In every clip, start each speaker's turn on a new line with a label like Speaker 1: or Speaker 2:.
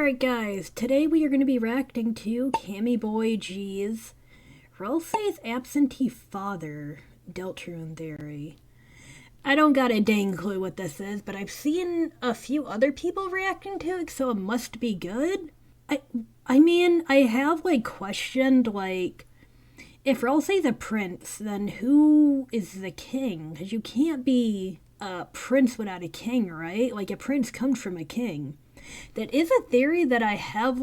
Speaker 1: Alright guys, today we are going to be reacting to CammyboiG's Ralsei's absentee father, Deltarune theory. I don't got a dang clue what this is, but I've seen a few other people reacting to it, so it must be good. I mean, I have questioned if Ralsei's a prince, then who is the king? Because you can't be a prince without a king, right? A prince comes from a king. That is a theory that I have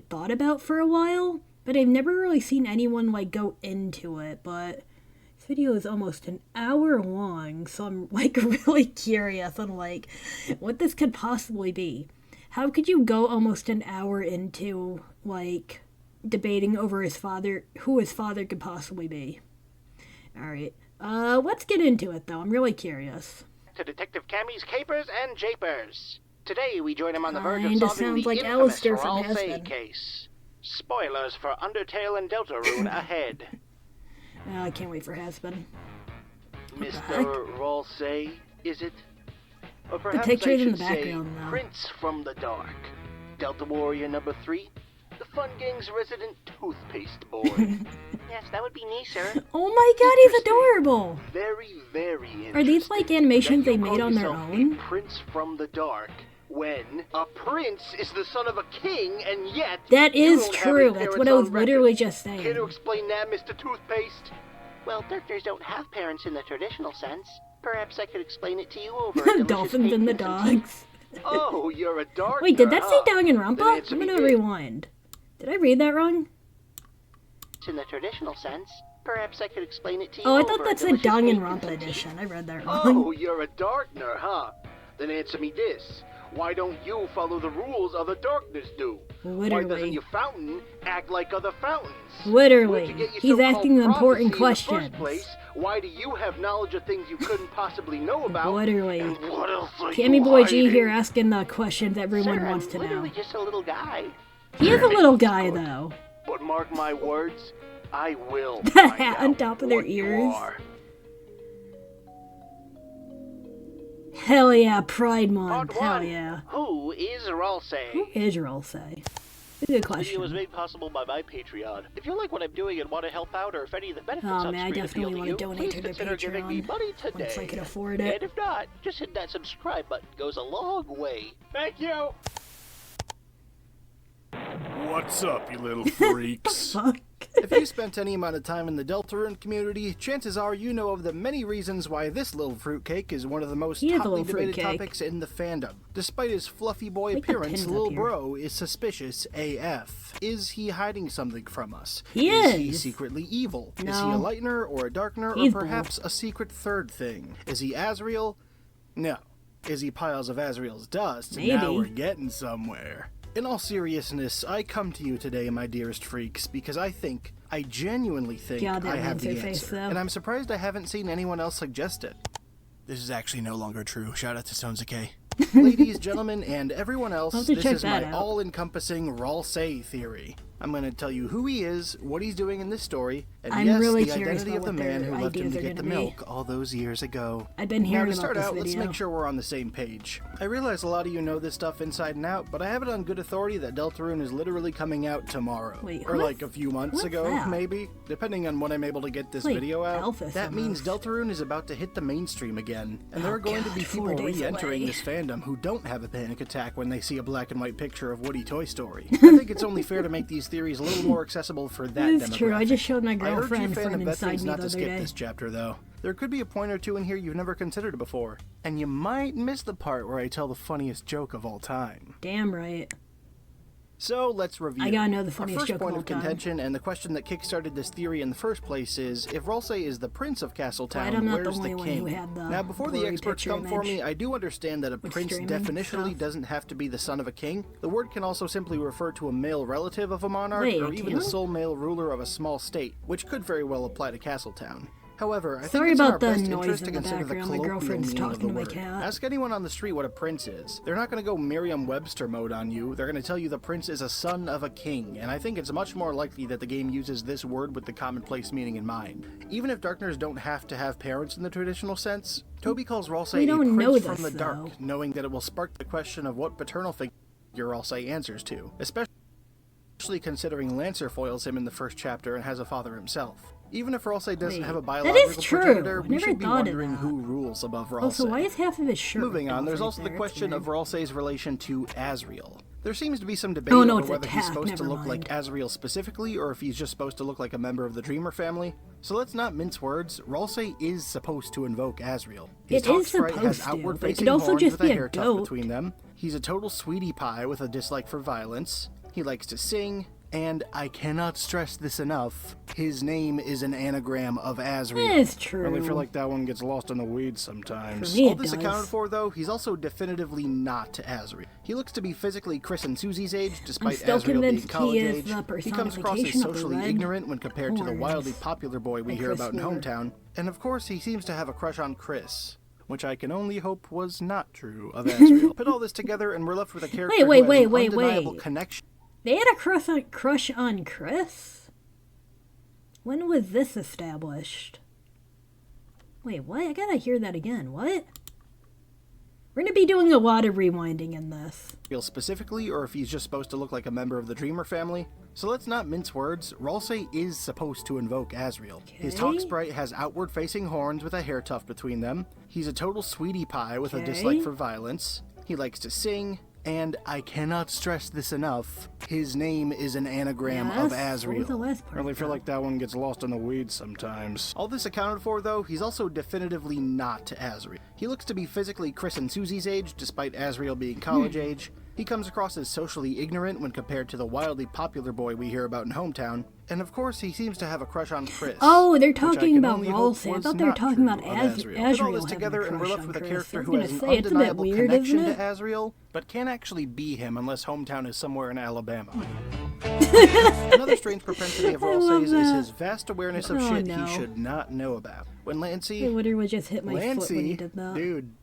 Speaker 1: thought about for a while, but I've never really seen anyone go into it. But this video is almost an hour long, so I'm really curious on what this could possibly be. How could you go almost an hour into debating over his father, who his father could possibly be? Alright, let's get into it though. I'm really curious.
Speaker 2: To Detective Cammy's Capers and Japers. Today we join him on the verge of solving the infamous
Speaker 1: Alistair from
Speaker 2: Ralsei case. Spoilers for Undertale and Deltarune ahead.
Speaker 1: Oh, I can't wait for Hasbin.
Speaker 2: Mr. Ralsei, is it? Or perhaps
Speaker 1: the pictures
Speaker 2: I
Speaker 1: in the
Speaker 2: should say
Speaker 1: background, though.
Speaker 2: Prince from the Dark. Delta Warrior number 3. The Fun Gang's resident toothpaste boy. Yes, that would be me, sir.
Speaker 1: Oh my god, he's adorable!
Speaker 2: Very, very interesting.
Speaker 1: Are these animations they made on their own?
Speaker 2: A Prince from the Dark, when a prince is the son of a king, and yet
Speaker 1: that is true. That's what I was literally just saying.
Speaker 2: Care to explain that, Mr. Toothpaste? Well, darkners don't have parents in the traditional sense. Perhaps I could explain it to you over
Speaker 1: Dolphins and the dogs.
Speaker 2: Oh, you're a dark.
Speaker 1: Wait, did that say Danganronpa? I'm gonna rewind. Did I read that wrong?
Speaker 2: In the traditional sense, perhaps I could explain it to you.
Speaker 1: Oh, I thought that said Danganronpa edition. I read that wrong.
Speaker 2: Oh, you're a darkner, huh? Then answer me this. Why don't you follow the rules other darkners do?
Speaker 1: Literally.
Speaker 2: Why doesn't your fountain act like other fountains?
Speaker 1: Literally. He's asking the important questions.
Speaker 2: In the first place, why do you have knowledge of things you couldn't possibly know about?
Speaker 1: Literally.
Speaker 2: And what else are
Speaker 1: CammyboiG here asking the questions everyone wants to know.
Speaker 2: Literally just a little guy.
Speaker 1: He is a little guy, though.
Speaker 2: But mark my words, I will.
Speaker 1: The hat on top of their ears. Hell yeah, Pride Month. Hell yeah.
Speaker 2: Who is Ralsei?
Speaker 1: Who is Ralsei? That's a good question.
Speaker 2: This video was made possible by my Patreon. If you like what I'm doing and want to help out, or if any of the benefits on screen
Speaker 1: I definitely want to donate to their
Speaker 2: consider giving me
Speaker 1: Patreon
Speaker 2: money today.
Speaker 1: once I can afford it.
Speaker 2: And if not, just hit that subscribe button. Goes a long way. Thank you.
Speaker 3: What's up, you little freaks?
Speaker 1: Fuck.
Speaker 4: If you spent any amount of time in the Deltarune community, chances are you know of the many reasons why this little fruitcake is one of the most hotly debated topics in the fandom. Despite his fluffy boy appearance, Lil Bro is suspicious AF. Is he hiding something from us? Is he secretly evil?
Speaker 1: No.
Speaker 4: Is he a lightener or a darkener, or perhaps a secret third thing? Is he Azrael? No. Is he piles of Azrael's dust?
Speaker 1: Maybe.
Speaker 4: Now we're getting somewhere. In all seriousness, I come to you today, my dearest freaks, because I genuinely think I have the answer. And I'm surprised I haven't seen anyone else suggest it. This is actually no longer true. Shout out to Sonsuke. Ladies, gentlemen, and everyone else, this is my all-encompassing Ralsei theory. I'm going to tell you who he is, what he's doing in this story, and the identity of the man who left him to get the milk all those years ago.
Speaker 1: I've been hearing
Speaker 4: now, to start
Speaker 1: about this
Speaker 4: out,
Speaker 1: video.
Speaker 4: let's make sure we're on the same page. I realize a lot of you know this stuff inside and out, but I have it on good authority that Deltarune is literally coming out tomorrow.
Speaker 1: Wait,
Speaker 4: or a few months ago, maybe, depending on when I'm able to get this video out. That means Deltarune is about to hit the mainstream again, and there are going to be people re-entering this fandom who don't have a panic attack when they see a black and white picture of Woody Toy Story. I think it's only fair to make these theories a little more accessible for that demographic.
Speaker 1: It's true, I just showed my girlfriend
Speaker 4: from
Speaker 1: inside me
Speaker 4: not
Speaker 1: the
Speaker 4: to
Speaker 1: other
Speaker 4: skip
Speaker 1: day.
Speaker 4: this chapter, though. There could be a point or two in here you've never considered before, and you might miss the part where I tell the funniest joke of all time.
Speaker 1: Damn right.
Speaker 4: So let's review.
Speaker 1: I gotta know the funniest
Speaker 4: joke
Speaker 1: joke
Speaker 4: of all time. Our
Speaker 1: of
Speaker 4: first point of contention, and the question that kickstarted this theory in the first place is, if Ralsei is the prince of Castletown, where's the king? Now, before the experts come for me, I do understand that a prince definitionally doesn't have to be the son of a king. The word can also simply refer to a male relative of a monarch, or even the sole male ruler of a small state, which could very well apply to Castletown. However, I think it's in our best interest to consider the colloquial meaning of the word. Ask anyone on the street what a prince is. They're not going to go Merriam-Webster mode on you. They're going to tell you the prince is a son of a king, and I think it's much more likely that the game uses this word with the commonplace meaning in mind. Even if darkners don't have to have parents in the traditional sense, Toby calls Ralsei a prince from the dark, knowing that it will spark the question of what paternal figure Ralsei answers to, especially considering Lancer foils him in the first chapter and has a father himself. Even if Ralsei doesn't have a biological progenitor, we should be wondering who rules above Ralsei.
Speaker 1: Also, why is half of his shirt
Speaker 4: Moving on, there's
Speaker 1: right
Speaker 4: also
Speaker 1: there?
Speaker 4: the question of Ralsei's relation to Asriel. There seems to be some debate
Speaker 1: no,
Speaker 4: over whether he's supposed to look like Asriel specifically, or if he's just supposed to look like a member of the Dreamer family. So let's not mince words, Ralsei is supposed to invoke Asriel. His talk sprite has outward-facing horns with a hair tuft between them. He's a total sweetie pie with a dislike for violence. He likes to sing. And I cannot stress this enough, his name is an anagram of Asriel.
Speaker 1: It's true.
Speaker 3: I really feel like that one gets lost in the weeds sometimes.
Speaker 1: For me,
Speaker 4: All this accounted for, though, he's also definitively not Asriel. He looks to be physically Chris and Susie's age, despite Asriel being college age. He comes across as socially ignorant when compared to the wildly popular boy we hear about in Hometown. And of course, he seems to have a crush on Chris, which I can only hope was not true of Asriel. Put all this together and we're left with a character who has an undeniable connection.
Speaker 1: They had a crush on Chris? When was this established? Wait, what? I gotta hear that again. What? We're gonna be doing a lot of rewinding in this.
Speaker 4: Specifically, or if he's just supposed to look like a member of the Dreamer family. So let's not mince words, Ralsei is supposed to invoke Asriel. Okay. His talk sprite has outward-facing horns with a hair tuft between them. He's a total sweetie pie with a dislike for violence. He likes to sing. And I cannot stress this enough, his name is an anagram of Asriel.
Speaker 3: I really feel like that one gets lost in the weeds sometimes.
Speaker 4: All this accounted for, though, he's also definitively not Asriel. He looks to be physically Chris and Susie's age, despite Asriel being college age. He comes across as socially ignorant when compared to the wildly popular boy we hear about in Hometown. And of course, he seems to have a crush on Chris.
Speaker 1: Oh, they're talking about Ralsei. I thought they were talking about Asriel.
Speaker 4: Put all this together and we're left with a character who has an undeniable connection to Asriel, but can't actually be him unless Hometown is somewhere in Alabama. Another strange propensity of Ralsei's is his vast awareness of shit he should not know about. When Lancey...
Speaker 1: I literally just hit my foot when he did that.
Speaker 4: Dude.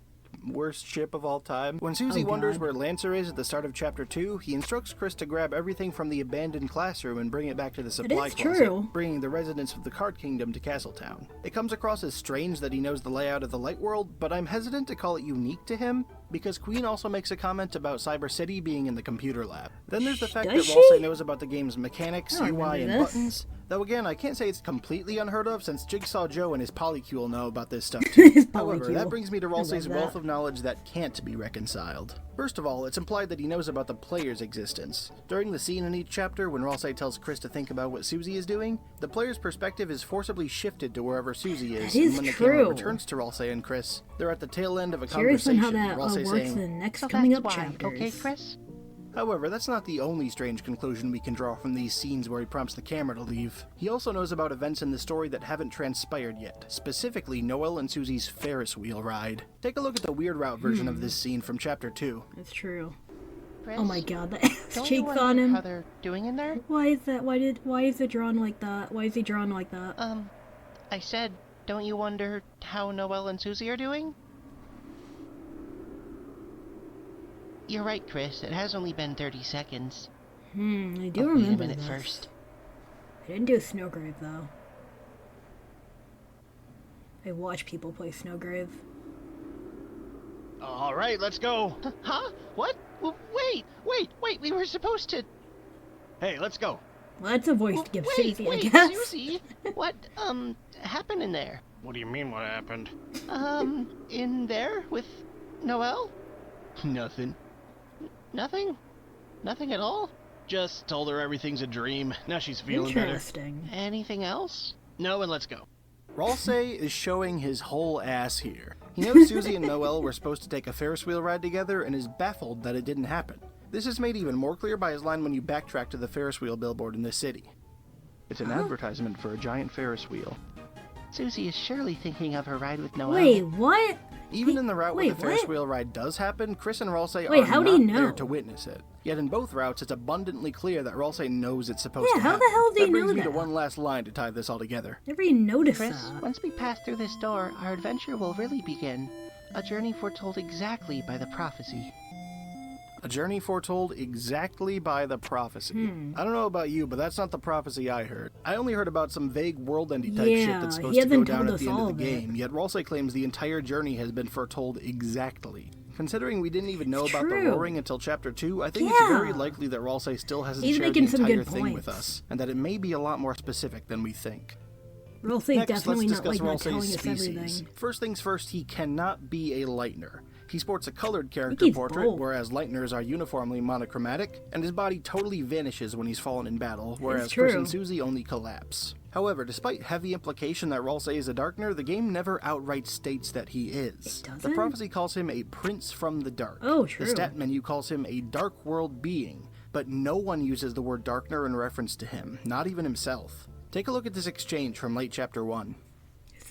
Speaker 4: Worst ship of all time. When Susie wonders where Lancer is at the start of Chapter 2, he instructs Chris to grab everything from the abandoned classroom and bring it back to the supply closet, bringing the residents of the Card Kingdom to Castletown. It comes across as strange that he knows the layout of the Light World, but I'm hesitant to call it unique to him, because Queen also makes a comment about Cyber City being in the computer lab. Then there's the fact that Ralsei knows about the game's mechanics, UI, and buttons. Though again, I can't say it's completely unheard of, since Jigsaw Joe and his Polycule know about this stuff too. However, that brings me to Ralsei's wealth of knowledge that can't be reconciled. First of all, it's implied that he knows about the player's existence. During the scene in each chapter, when Ralsei tells Chris to think about what Susie is doing, the player's perspective is forcibly shifted to wherever Susie is, and when the camera returns to Ralsei and Chris, they're at the tail end of a conversation, Ralsei saying,
Speaker 1: in the next coming up chapters.
Speaker 2: Okay, Chris?
Speaker 4: However, that's not the only strange conclusion we can draw from these scenes where he prompts the camera to leave. He also knows about events in the story that haven't transpired yet, specifically Noelle and Susie's Ferris wheel ride. Take a look at the Weird Route version of this scene from Chapter 2.
Speaker 1: That's true.
Speaker 2: Chris,
Speaker 1: oh my god, the ass cheeks on him.
Speaker 2: How they're doing in there?
Speaker 1: Why is that? Why is it drawn like that? Why is he drawn like that?
Speaker 2: I said, don't you wonder how Noelle and Susie are doing? You're right, Chris. It has only been 30 seconds.
Speaker 1: I do
Speaker 2: remember
Speaker 1: remember
Speaker 2: wait a minute
Speaker 1: this.
Speaker 2: first.
Speaker 1: I didn't do Snowgrave, though. I watch people play Snowgrave.
Speaker 2: Alright, let's go. Huh? What? Wait! We were supposed to...
Speaker 3: Hey, let's go.
Speaker 1: Well, that's a voice to give Susie, I guess.
Speaker 2: Wait, Susie? What, happened in there?
Speaker 3: What do you mean, what happened?
Speaker 2: In there? With Noelle?
Speaker 4: Nothing.
Speaker 2: Nothing? Nothing at all?
Speaker 3: Just told her everything's a dream. Now she's feeling
Speaker 1: Interesting.
Speaker 2: Anything else?
Speaker 3: No, and let's go.
Speaker 4: Ralsei is showing his whole ass here. He knows Susie and Noelle were supposed to take a Ferris wheel ride together and is baffled that it didn't happen. This is made even more clear by his line when you backtrack to the Ferris wheel billboard in this city. It's an advertisement for a giant Ferris wheel.
Speaker 2: Susie is surely thinking of her ride with Noelle.
Speaker 1: Wait, what?
Speaker 4: Even in the route where the Ferris wheel ride does happen, Chris and Ralsei
Speaker 1: Wait,
Speaker 4: are
Speaker 1: how
Speaker 4: not
Speaker 1: do you know?
Speaker 4: there to witness it. Yet in both routes, it's abundantly clear that Ralsei knows it's supposed to
Speaker 1: how
Speaker 4: happen.
Speaker 1: the hell do you know
Speaker 4: That brings me
Speaker 1: that?
Speaker 4: to one last line to tie this all together.
Speaker 1: Never even noticed
Speaker 2: Chris,
Speaker 1: that.
Speaker 2: once we pass through this door, our adventure will really begin. A journey foretold exactly by the prophecy.
Speaker 4: A journey foretold exactly by the prophecy. I don't know about you, but that's not the prophecy I heard. I only heard about some vague world-ending type shit that's supposed to go down at the end of the game, yet Ralsei claims the entire journey has been foretold exactly. Considering we didn't even know about
Speaker 1: true.
Speaker 4: the roaring until Chapter 2, I think it's very likely that Ralsei still hasn't shared the entire thing with us, and that it may be a lot more specific than we think.
Speaker 1: Ralsei's definitely
Speaker 4: let's
Speaker 1: not
Speaker 4: discuss
Speaker 1: not telling
Speaker 4: Ralsei's
Speaker 1: us
Speaker 4: species.
Speaker 1: everything.
Speaker 4: First things first, he cannot be a Lightner. He sports a colored character portrait,
Speaker 1: bold.
Speaker 4: whereas Lightners are uniformly monochromatic, and his body totally vanishes when he's fallen in battle, whereas Chris and Susie only collapse. However, despite heavy implication that Ralsei is a Darkner, the game never outright states that he is. The prophecy calls him a prince from the dark.
Speaker 1: Oh, true.
Speaker 4: The stat menu calls him a dark world being, but no one uses the word Darkner in reference to him, not even himself. Take a look at this exchange from late Chapter 1.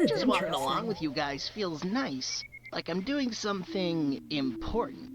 Speaker 5: Just walking along with you guys feels nice. Like I'm doing something important.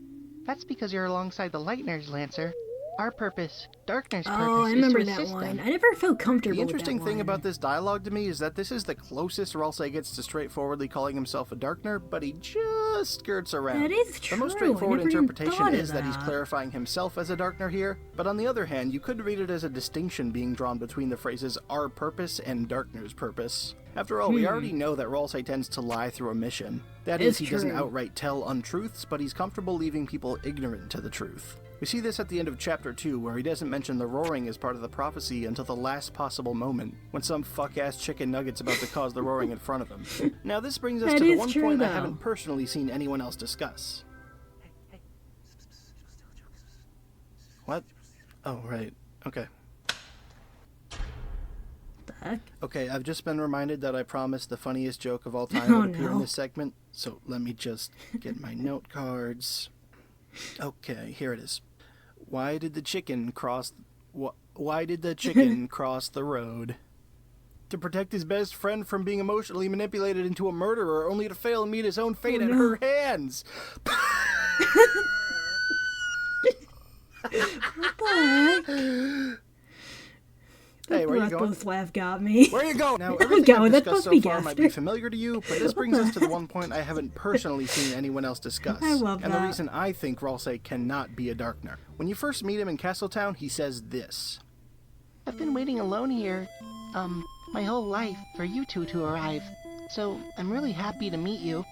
Speaker 5: That's because you're alongside the Lightners, Lancer. Our purpose, Darkner's purpose,
Speaker 1: I remember
Speaker 5: is to
Speaker 1: that
Speaker 5: assist
Speaker 1: line.
Speaker 5: them.
Speaker 1: I never felt comfortable
Speaker 4: The interesting
Speaker 1: with that
Speaker 4: thing
Speaker 1: line.
Speaker 4: about this dialogue to me is that this is the closest Ralsei gets to straightforwardly calling himself a Darkner, but he just skirts around.
Speaker 1: That is true.
Speaker 4: The most straightforward
Speaker 1: I never even
Speaker 4: interpretation
Speaker 1: thought of
Speaker 4: is that he's
Speaker 1: that.
Speaker 4: clarifying himself as a Darkner here, but on the other hand, you could read it as a distinction being drawn between the phrases our purpose and Darkner's purpose. After all, we already know that Ralsei tends to lie through omission. That is, he doesn't outright tell untruths, but he's comfortable leaving people ignorant to the truth. We see this at the end of Chapter 2, where he doesn't mention the roaring as part of the prophecy until the last possible moment, when some fuck-ass chicken nugget's about to cause the roaring in front of him. Now this brings us to the one point I haven't personally seen anyone else discuss. What? Oh, right. Okay. Okay, I've just been reminded that I promised the funniest joke of all time would appear in this segment, so let me just get my note cards. Okay, here it is. Why did the chicken cross the road? To protect his best friend from being emotionally manipulated into a murderer, only to fail and meet his own fate at her hands.
Speaker 1: What the heck?
Speaker 4: Hey, where you going?
Speaker 1: This laugh got me.
Speaker 4: Where you going? Now,
Speaker 1: There we
Speaker 4: everything
Speaker 1: go.
Speaker 4: I've
Speaker 1: That's
Speaker 4: discussed
Speaker 1: supposed to
Speaker 4: so
Speaker 1: be
Speaker 4: far might
Speaker 1: Gaster.
Speaker 4: be familiar to you, but this brings us to the one point I haven't personally seen anyone else discuss.
Speaker 1: I love
Speaker 4: and
Speaker 1: that.
Speaker 4: the reason I think Ralsei cannot be a Darkner. When you first meet him in Castletown, he says this.
Speaker 5: I've been waiting alone here, my whole life for you two to arrive. So I'm really happy to meet you.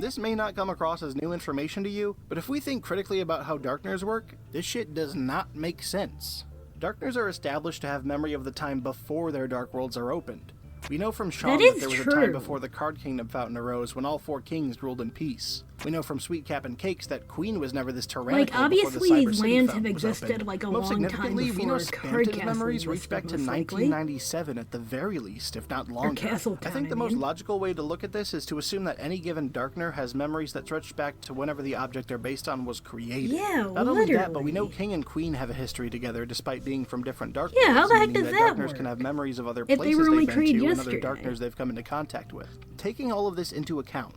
Speaker 4: This may not come across as new information to you, but if we think critically about how Darkners work, this shit does not make sense. Darkners are established to have memory of the time before their dark worlds are opened. We know from Sean that there was a time before the Card Kingdom fountain arose when all four kings ruled in peace. We know from Sweet Cap and Cakes that Queen was never this tyrannical
Speaker 1: obviously
Speaker 4: before the Cyber
Speaker 1: these
Speaker 4: City
Speaker 1: lands have
Speaker 4: fountain was
Speaker 1: existed
Speaker 4: opened.
Speaker 1: like a
Speaker 4: Most
Speaker 1: long time
Speaker 4: significantly, we know
Speaker 1: before Card
Speaker 4: Spanta's memories
Speaker 1: Castle
Speaker 4: reach back to
Speaker 1: most likely.
Speaker 4: 1997 at the very least, if not longer. I think the most logical way to look at this is to assume that any given Darkner has memories that stretch back to whenever the object they're based on was created.
Speaker 1: Yeah,
Speaker 4: Not only that, but we know King and Queen have a history together despite being from different Dark
Speaker 1: Yeah, how
Speaker 4: worlds,
Speaker 1: the heck
Speaker 4: meaning
Speaker 1: does
Speaker 4: that
Speaker 1: that
Speaker 4: Darkners
Speaker 1: work?
Speaker 4: can have memories of other
Speaker 1: If they
Speaker 4: places
Speaker 1: were only
Speaker 4: they've been
Speaker 1: created
Speaker 4: to and other
Speaker 1: yesterday.
Speaker 4: Darkners they've come into contact with. Taking all of this into account,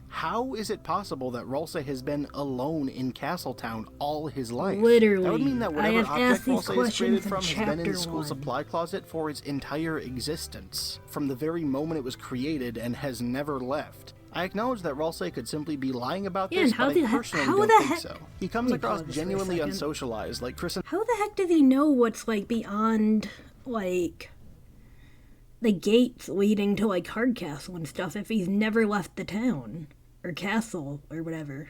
Speaker 4: how is it possible that Ralsei has been alone in Castletown all his life?
Speaker 1: Literally.
Speaker 4: That would mean that whatever
Speaker 1: I have
Speaker 4: object
Speaker 1: asked these
Speaker 4: Ralsei is created
Speaker 1: questions in
Speaker 4: from has been in the
Speaker 1: chapter
Speaker 4: school
Speaker 1: 1.
Speaker 4: supply closet for its entire existence, from the very moment it was created and has never left. I acknowledge that Ralsei could simply be lying about this, but I personally don't think so. He comes across genuinely unsocialized, like Chris and...
Speaker 1: How the heck does he know what's, like, beyond, like, the gates leading to, like, Hardcastle and stuff if he's never left the town? Or castle, or whatever.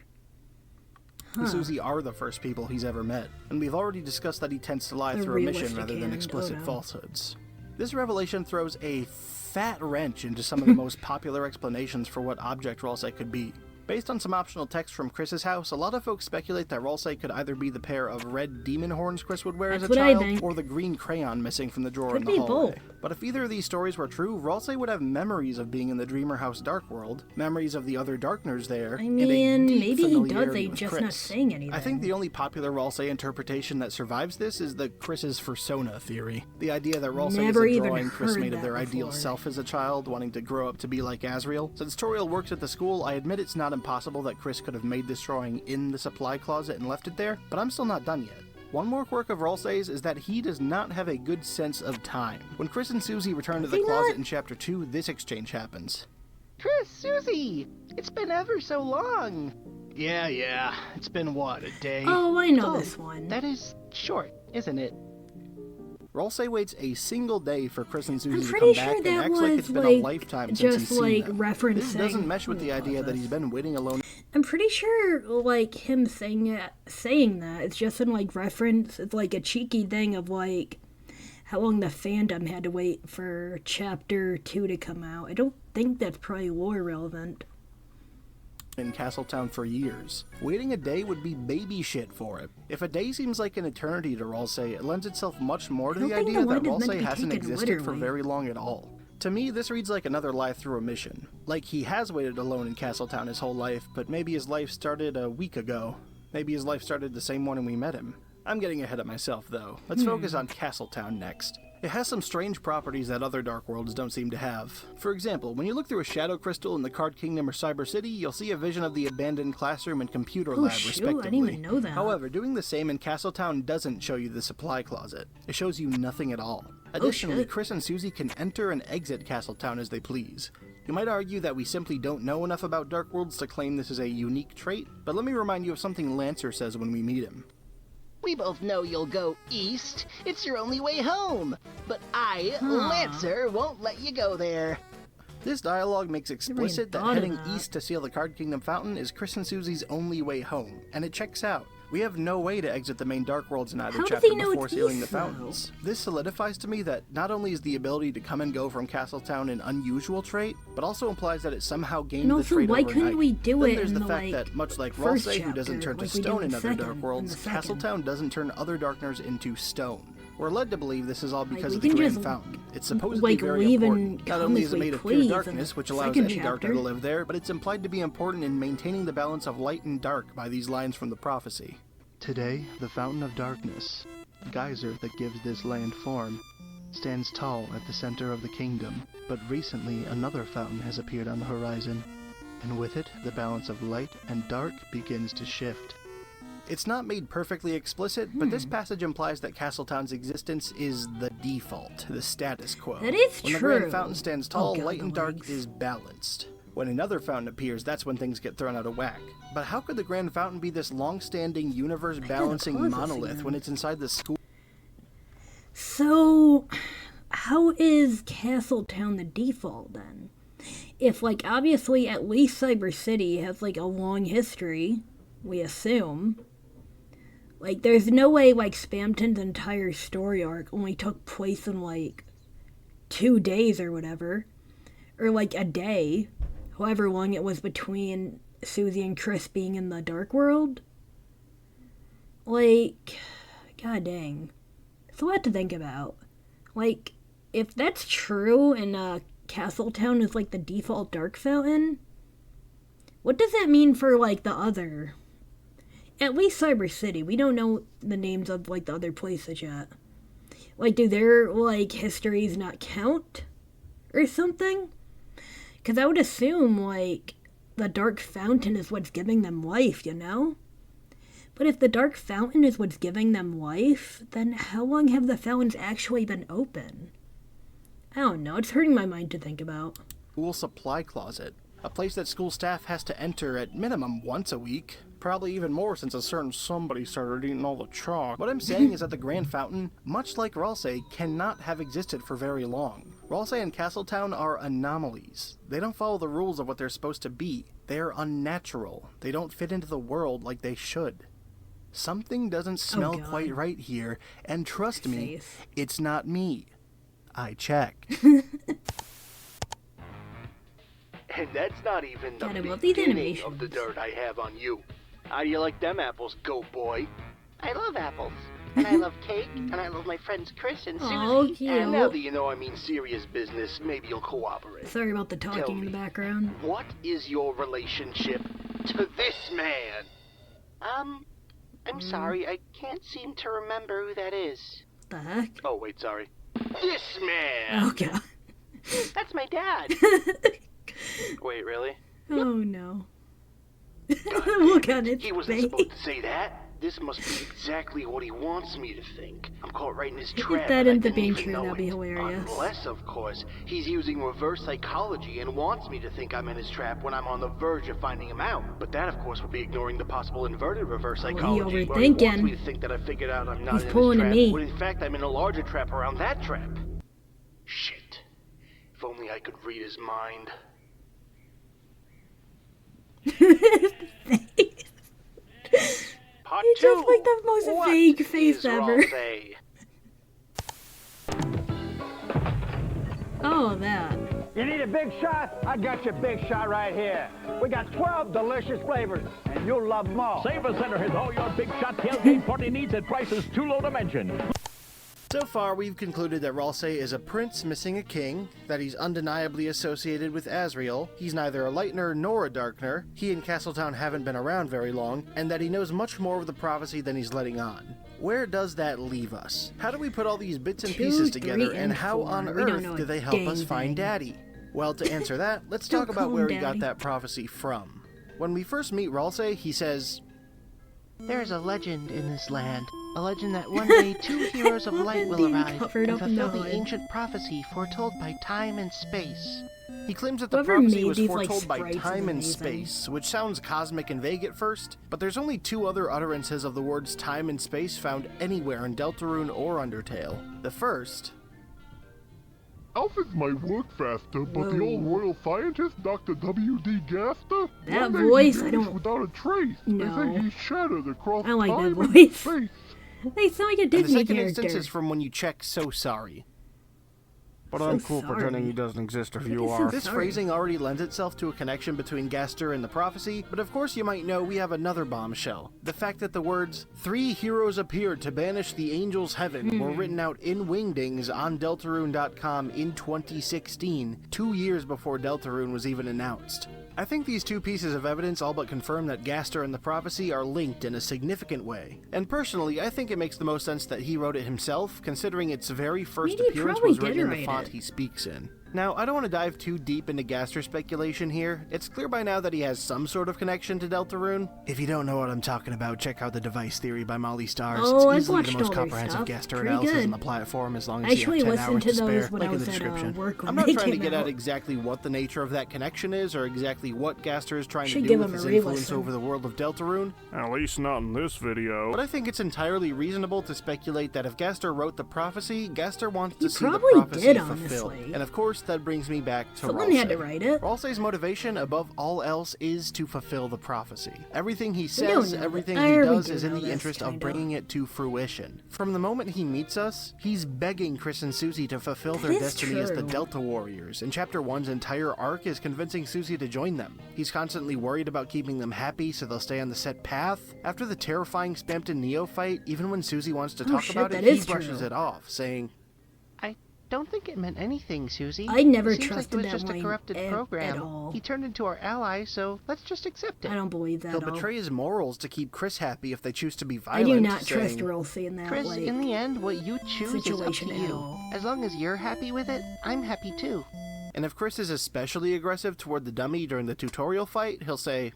Speaker 4: and Susie are the first people he's ever met, and we've already discussed that he tends to lie through omission rather than explicit falsehoods. This revelation throws a fat wrench into some of the most popular explanations for what object Ralsei could be. Based on some optional text from Chris's house, a lot of folks speculate that Ralsei could either be the pair of red demon horns Chris would wear as a child, or the green crayon missing from the drawer in the hallway. But if either of these stories were true, Ralsei would have memories of being in the Dreamer House Dark World, memories of the other Darkners there,
Speaker 1: I mean,
Speaker 4: and a deep
Speaker 1: maybe he does,
Speaker 4: familiarity
Speaker 1: he's
Speaker 4: with
Speaker 1: just
Speaker 4: Chris.
Speaker 1: not saying anything.
Speaker 4: I think the only popular Ralsei interpretation that survives this is the Chris's persona theory. The idea that Ralsei is a drawing Chris made of their ideal self as a child, wanting to grow up to be like Asriel. Since Toriel works at the school, I admit it's not impossible that Chris could have made this drawing in the supply closet and left it there, but I'm still not done yet. One more quirk of Ralsei's is that he does not have a good sense of time. When Chris and Susie return to the closet in Chapter 2, this exchange happens.
Speaker 5: Chris, Susie! It's been ever so long!
Speaker 3: Yeah. It's been, what, a day?
Speaker 1: Oh, I know this one.
Speaker 5: That is short, isn't it?
Speaker 4: Ralsei waits a single day for Chris and Susie to come back and acts like it's been a lifetime since he's seen them. This doesn't mesh with the idea that he's been waiting alone.
Speaker 1: I'm pretty sure, like, him saying that, it's just in, like, reference. It's, like, a cheeky thing of, like, how long the fandom had to wait for Chapter 2 to come out. I don't think that's probably lore relevant.
Speaker 4: In Castletown for years. Waiting a day would be baby shit for it. If a day seems like an eternity to Ralsei, it lends itself much more to the idea that Ralsei hasn't existed for very long at all. To me, this reads like another lie through omission. Like he has waited alone in Castletown his whole life, but maybe his life started a week ago. Maybe his life started the same morning we met him. I'm getting ahead of myself, though. Let's focus on Castletown next. It has some strange properties that other Dark Worlds don't seem to have. For example, when you look through a Shadow Crystal in the Card Kingdom or Cyber City, you'll see a vision of the abandoned classroom and computer lab, respectively.
Speaker 1: I didn't even know that.
Speaker 4: However, doing the same in Castletown doesn't show you the supply closet. It shows you nothing at all. Additionally, Chris and Susie can enter and exit Castletown as they please. You might argue that we simply don't know enough about Dark Worlds to claim this is a unique trait, but let me remind you of something Lancer says when we meet him.
Speaker 5: We both know you'll go east. It's your only way home. But I, Lancer, won't let you go there.
Speaker 4: This dialogue makes explicit that heading east to seal the Card Kingdom fountain is Chris and Susie's only way home, and it checks out. We have no way to exit the main Dark Worlds in either chapter before sealing the fountains. This solidifies to me that not only is the ability to come and go from Castletown an unusual trait, but also implies that it somehow gained the trait overnight.
Speaker 1: Couldn't we do
Speaker 4: then
Speaker 1: it
Speaker 4: there's
Speaker 1: in
Speaker 4: the fact that, much like Ralsei, who doesn't turn to stone in other Dark Worlds, Castletown doesn't turn other Darkners into stone. We're led to believe this is all because of the Grand Fountain. It's supposedly very important. Not only is it made of pure darkness, which allows any Darkner to live there, but it's implied to be important in maintaining the balance of light and dark by these lines from the prophecy. Today, the Fountain of Darkness, the geyser that gives this land form, stands tall at the center of the kingdom, but recently another fountain has appeared on the horizon, and with it, the balance of light and dark begins to shift. It's not made perfectly explicit, but this passage implies that Castletown's existence is the default, the status quo.
Speaker 1: That is
Speaker 4: when
Speaker 1: true.
Speaker 4: When the Grand Fountain stands tall, light and dark is balanced. When another fountain appears, that's when things get thrown out of whack. But how could the Grand Fountain be this long-standing, universe-balancing monolith when it's inside the school?
Speaker 1: So, how is Castletown the default, then? If, like, obviously at least Cyber City has, like, a long history, we assume. Like, there's no way, like, Spamton's entire story arc only took place in, like, 2 days or whatever. Or, like, a day. However long it was between Susie and Chris being in the Dark World. Like, god dang. It's a lot to think about. Like, if that's true and Castletown is like the default Dark Fountain, what does that mean for like the other? At least Cyber City. We don't know the names of like the other places yet. Like, do their like histories not count? Or something? Because I would assume, like, the Dark Fountain is what's giving them life, you know? But if the Dark Fountain is what's giving them life, then how long have the fountains actually been open? I don't know, it's hurting my mind to think about.
Speaker 4: School supply closet. A place that school staff has to enter at minimum once a week. Probably even more since a certain somebody started eating all the chalk. What I'm saying is that the Grand Fountain, much like Ralsei, cannot have existed for very long. Ralsei and Castletown are anomalies. They don't follow the rules of what they're supposed to be. They're unnatural. They don't fit into the world like they should. Something doesn't smell quite right here, and trust me, it's not me. I checked.
Speaker 2: And that's not even the beginning of the dirt I have on you. How do you like them apples, goat boy?
Speaker 5: I love apples. And I love cake. And I love my friends Chris and Susie.
Speaker 1: Oh, cute.
Speaker 2: And now that you know I mean serious business, maybe you'll cooperate.
Speaker 1: Sorry about the talking in the background.
Speaker 2: What is your relationship to this man?
Speaker 5: I'm sorry. I can't seem to remember who that is.
Speaker 1: The heck?
Speaker 2: Oh, wait, sorry. This man!
Speaker 1: Oh, God.
Speaker 5: That's my dad.
Speaker 2: Wait, really?
Speaker 1: Oh, no. Look at it.
Speaker 2: He wasn't supposed to say that. This must be exactly what he wants me to think. I'm caught right in his
Speaker 1: If
Speaker 2: trap.
Speaker 1: that
Speaker 2: and I
Speaker 1: ends up
Speaker 2: didn't
Speaker 1: being
Speaker 2: even
Speaker 1: true,
Speaker 2: know
Speaker 1: that'd be
Speaker 2: it.
Speaker 1: hilarious.
Speaker 2: Unless, of course, he's using reverse psychology and wants me to think I'm in his trap when I'm on the verge of finding him out. But that, of course, would be ignoring the possible inverted reverse psychology, where he wants me to think that I figured out I'm not in his trap, when in fact I'm in a larger trap around that trap. Shit. If only I could read his mind. Part
Speaker 1: He
Speaker 2: two.
Speaker 1: just like the most
Speaker 2: What
Speaker 1: vague face
Speaker 2: is
Speaker 1: ever.
Speaker 2: Ralsei?
Speaker 1: Oh, that.
Speaker 6: You need a big shot? I got your big shot right here. We got 12 delicious flavors, and you'll love them all.
Speaker 7: Save Center has all your big shot tailgate party needs at prices too low to mention.
Speaker 4: So far, we've concluded that Ralsei is a prince missing a king, that he's undeniably associated with Asriel, he's neither a Lightener nor a Darkner, he and Castletown haven't been around very long, and that he knows much more of the prophecy than he's letting on. Where does that leave us? How do we put all these bits and pieces together, and how on earth do they help us find Daddy? Well, to answer that, let's talk about where he got that prophecy from. When we first meet Ralsei, he says,
Speaker 5: There's a legend in this land. A legend that one day 2 heroes of light will arrive and fulfill the ancient prophecy foretold by time and space.
Speaker 4: He claims that the prophecy was foretold by time and space, which sounds cosmic and vague at first, but there's only 2 other utterances of the words time and space found anywhere in Deltarune or Undertale. The first...
Speaker 8: Alphys might work faster, but the old royal scientist, Dr. W.D. Gaster,
Speaker 1: that voice, I don't...
Speaker 8: without a trace.
Speaker 1: No.
Speaker 8: They say he's shattered across
Speaker 1: I like
Speaker 8: time
Speaker 1: that voice.
Speaker 8: and space.
Speaker 1: They sound like a Disney
Speaker 4: and the second
Speaker 1: character.
Speaker 4: instance is from when you check So Sorry.
Speaker 9: But I'm cool pretending he doesn't exist if you
Speaker 1: so
Speaker 9: are.
Speaker 4: This phrasing already lends itself to a connection between Gaster and the prophecy, but of course you might know we have another bombshell. The fact that the words, 3 heroes appeared to banish the angels' heaven, were written out in wingdings on Deltarune.com in 2016, 2 years before Deltarune was even announced. I think these 2 pieces of evidence all but confirm that Gaster and the prophecy are linked in a significant way. And personally, I think it makes the most sense that he wrote it himself, considering its very first appearance was written in the font he speaks in. Now, I don't want to dive too deep into Gaster speculation here. It's clear by now that he has some sort of connection to Deltarune. If you don't know what I'm talking about, check out The Device Theory by Molly Stars. It's easily the most comprehensive Gaster analysis on the platform, as long as you have 10 hours to spare. Link in the description. I'm not trying to get at exactly what the nature of that connection is, or exactly what Gaster is trying to do with his influence over the world of Deltarune.
Speaker 9: At least not in this video.
Speaker 4: But I think it's entirely reasonable to speculate that if Gaster wrote the prophecy, Gaster wants to see the prophecy fulfilled. And of course, that brings me back to
Speaker 1: Someone had to write it.
Speaker 4: Ralsei's motivation, above all else, is to fulfill the prophecy. Everything he says, everything he does is in the interest of bringing it to fruition. From the moment he meets us, he's begging Chris and Susie to fulfill their destiny as the Delta Warriors, and Chapter 1's entire arc is convincing Susie to join them. He's constantly worried about keeping them happy so they'll stay on the set path. After the terrifying Spamton Neo fight, even when Susie wants to talk about it, he brushes it off, saying,
Speaker 5: Don't think it meant anything, Susie.
Speaker 1: I never
Speaker 5: it seems
Speaker 1: trusted
Speaker 5: like it was
Speaker 1: that
Speaker 5: just a corrupted program.
Speaker 1: at all.
Speaker 5: He turned into our ally, so let's just accept it.
Speaker 1: I don't believe that
Speaker 4: He'll
Speaker 1: at all.
Speaker 4: betray his morals to keep Chris happy if they choose to be violent.
Speaker 1: I do not trust Ralsei in that
Speaker 5: Chris, in the end, what you choose is up to you. As long as you're happy with it, I'm happy too.
Speaker 4: And if Chris is especially aggressive toward the dummy during the tutorial fight, he'll say,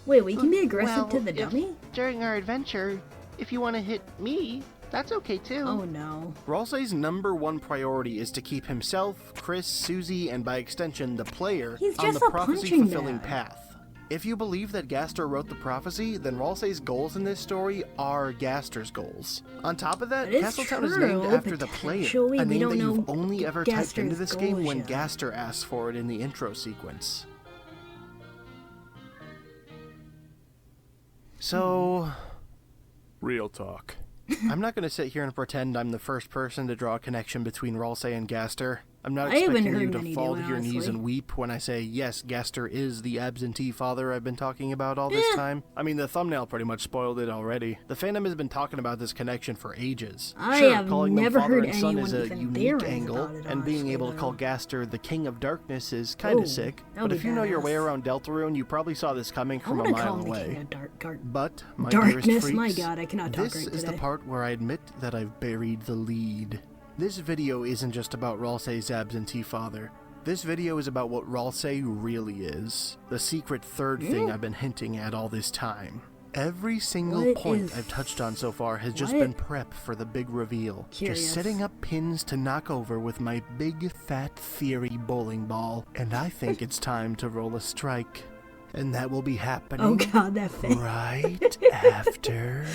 Speaker 1: wait, we can be aggressive to the dummy?
Speaker 5: During our adventure, if you want to hit me, that's okay too.
Speaker 1: Oh no.
Speaker 4: Ralsei's #1 priority is to keep himself, Chris, Susie, and by extension the player on the prophecy-fulfilling path. If you believe that Gaster wrote the prophecy, then Ralsei's goals in this story are Gaster's goals. On top of that, Castletown is named after the player, a name that you've only ever typed into this game when Gaster asks for it in the intro sequence. So...
Speaker 9: real talk.
Speaker 4: I'm not going to sit here and pretend I'm the first person to draw a connection between Ralsei and Gaster. I'm not expecting you to fall to your knees and weep when I say, yes, Gaster is the absentee father I've been talking about all this time. I mean, the thumbnail pretty much spoiled it already. The fandom has been talking about this connection for ages.
Speaker 1: I have
Speaker 4: calling
Speaker 1: never
Speaker 4: them father
Speaker 1: heard
Speaker 4: and son
Speaker 1: anyone
Speaker 4: is a
Speaker 1: even
Speaker 4: unique angle, and being able to call Gaster the King of Darkness is kind of sick. But if you know your way around Deltarune, you probably saw this coming from a mile away. But, my dearest freaks,
Speaker 1: my god, I cannot talk
Speaker 4: this is the part where I admit that I've buried the lead. This video isn't just about Ralsei's absentee father. This video is about what Ralsei really is. The secret third thing I've been hinting at all this time. Every single point I've touched on so far has just been prep for the big reveal. Just setting up pins to knock over with my big fat theory bowling ball. And I think it's time to roll a strike. And that will be happening right after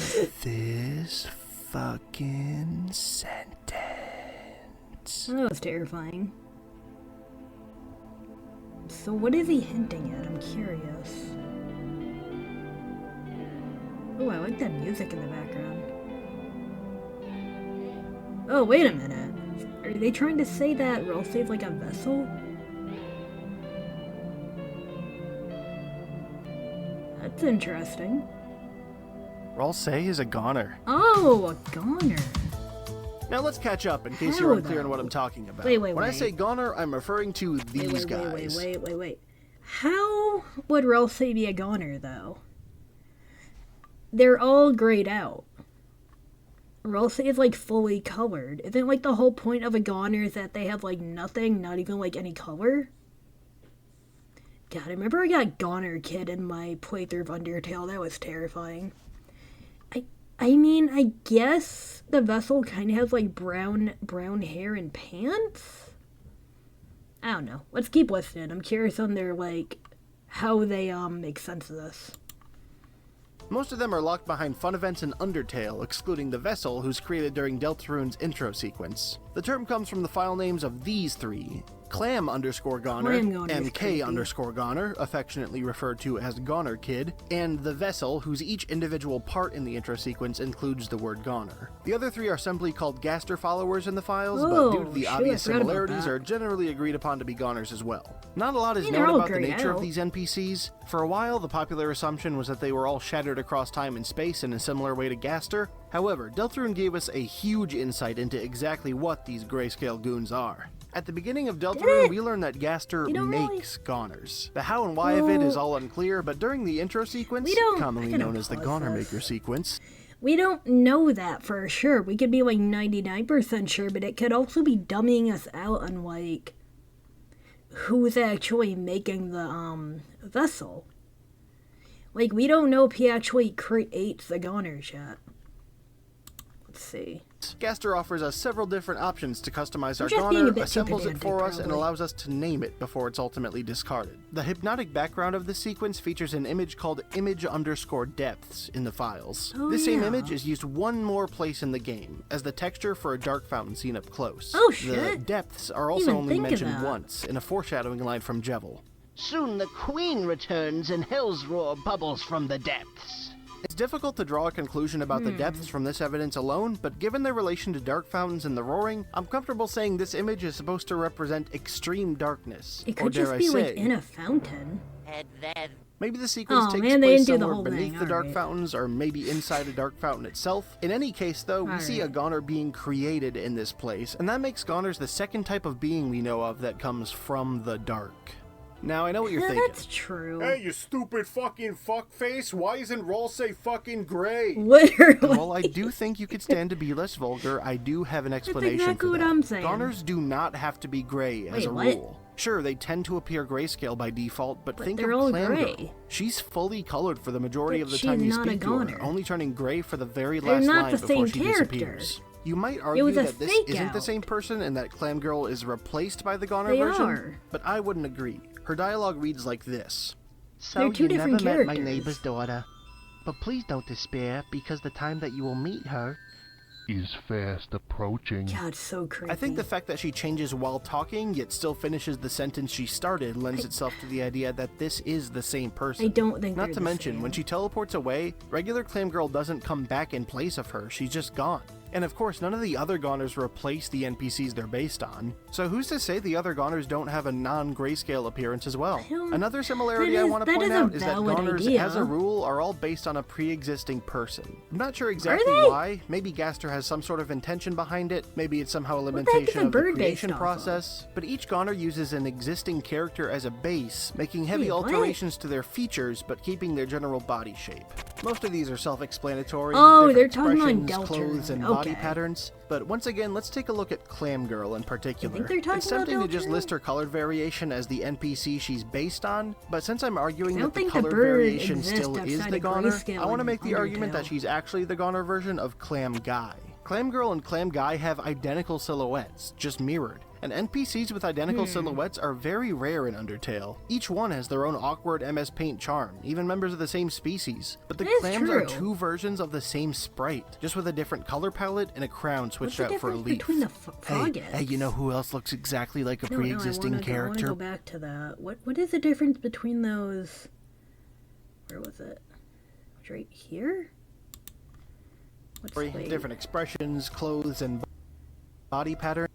Speaker 4: this fucking sentence.
Speaker 1: That was terrifying. So what is he hinting at? I'm curious. Oh, I like that music in the background. Oh, wait a minute. Are they trying to say that Ralsei is like a vessel? That's interesting.
Speaker 4: Ralsei is a goner.
Speaker 1: Oh, a goner.
Speaker 4: Now let's catch up in case you're unclear on what I'm talking about. When I say goner, I'm referring to these guys.
Speaker 1: Wait. How would Ralsei be a goner, though? They're all grayed out. Ralsei is like fully colored. Isn't like the whole point of a goner is that they have like nothing, not even like any color? God, I remember I got Goner Kid in my playthrough of Undertale. That was terrifying. I mean, I guess the vessel kind of has like brown hair and pants? I don't know. Let's keep listening. I'm curious on their like how they make sense of this.
Speaker 4: Most of them are locked behind fun events in Undertale, excluding the vessel, who's created during Deltarune's intro sequence. The term comes from the file names of these three: Clam_Goner, MK_Goner, affectionately referred to as Goner Kid, and the vessel, whose each individual part in the intro sequence includes the word Goner. The other three are simply called Gaster followers in the files, but due to the obvious similarities, are generally agreed upon to be Goners as well. Not a lot is known about the nature of these NPCs. For a while, the popular assumption was that they were all shattered across time and space in a similar way to Gaster. However, Deltarune gave us a huge insight into exactly what these grayscale goons are. At the beginning of Deltarune, we learn that Gaster makes Goners. The how and why of it is all unclear, but during the intro sequence, commonly known as the Goner Maker sequence,
Speaker 1: we don't know that for sure. We could be like 99% sure, but it could also be dumbing us out on like who's actually making the vessel. Like, we don't know if he actually creates the Goners yet. Let's see.
Speaker 4: Gaster offers us several different options to customize our Goner, assembles it for us, and allows us to name it before it's ultimately discarded. The hypnotic background of this sequence features an image called image_depths in the files. This same image is used one more place in the game, as the texture for a dark fountain seen up close. The depths are also only mentioned once, in a foreshadowing line from Jevil.
Speaker 5: Soon the queen returns and hell's roar bubbles from the depths.
Speaker 4: It's difficult to draw a conclusion about the depths from this evidence alone, but given their relation to dark fountains and the roaring, I'm comfortable saying this image is supposed to represent extreme darkness.
Speaker 1: It could just be like in a fountain.
Speaker 4: Maybe the sequence takes place somewhere beneath the dark fountains, or maybe inside a dark fountain itself. In any case, though, we see a Goner being created in this place, and that makes Goners the second type of being we know of that comes from the dark. Now, I know what you're thinking.
Speaker 1: That's true.
Speaker 9: Hey, you stupid fucking fuckface, why isn't Ralsei fucking gray?
Speaker 1: Literally.
Speaker 4: While I do think you could stand to be less vulgar, I do have an explanation
Speaker 1: That's exactly
Speaker 4: for that.
Speaker 1: what I'm saying.
Speaker 4: Goners do not have to be gray as a rule. Sure, they tend to appear grayscale by default, but think of Clam Girl. She's fully colored for the majority of the time you speak to her, only turning gray for the very last line before she disappears. You might argue that this isn't the same person and that Clam Girl is replaced by the Goner version, but I wouldn't agree. Her dialogue reads like this.
Speaker 5: So you never met my neighbor's daughter, but please don't despair, because the time that you will meet her
Speaker 8: is fast approaching.
Speaker 1: God, so creepy.
Speaker 4: I think the fact that she changes while talking, yet still finishes the sentence she started, lends itself to the idea that this is the same person.
Speaker 1: I don't think
Speaker 4: Not to mention, when she teleports away, regular Clam Girl doesn't come back in place of her, she's just gone. And of course, none of the other Goners replace the NPCs they're based on. So who's to say the other Goners don't have a non-grayscale appearance as well? Another similarity I want to point out is that Goners, as a rule, are all based on a pre-existing person. I'm not sure exactly why. Maybe Gaster has some sort of intention behind it. Maybe it's somehow a limitation of the creation process. But each Goner uses an existing character as a base, making heavy alterations to their features, but keeping their general body shape. Most of these are self-explanatory.
Speaker 1: Oh, they're talking about
Speaker 4: expressions, clothes, and body patterns. But once again, let's take a look at Clam Girl in particular. It's tempting to just list her colored variation as the NPC she's based on, but since I'm arguing that the colored variation still is the Goner, I want to make the argument that she's actually the Goner version of Clam Guy. Clam Girl and Clam Guy have identical silhouettes, just mirrored. And NPCs with identical silhouettes are very rare in Undertale. Each one has their own awkward MS Paint charm, even members of the same species. But the clams are two versions of the same sprite, just with a different color palette and a crown switched out for a leaf. Hey, you know who else looks exactly like a pre-existing character?
Speaker 1: I want to go back to that. What is the difference between those? Where was it? Right here?
Speaker 4: Different expressions, clothes, and body patterns.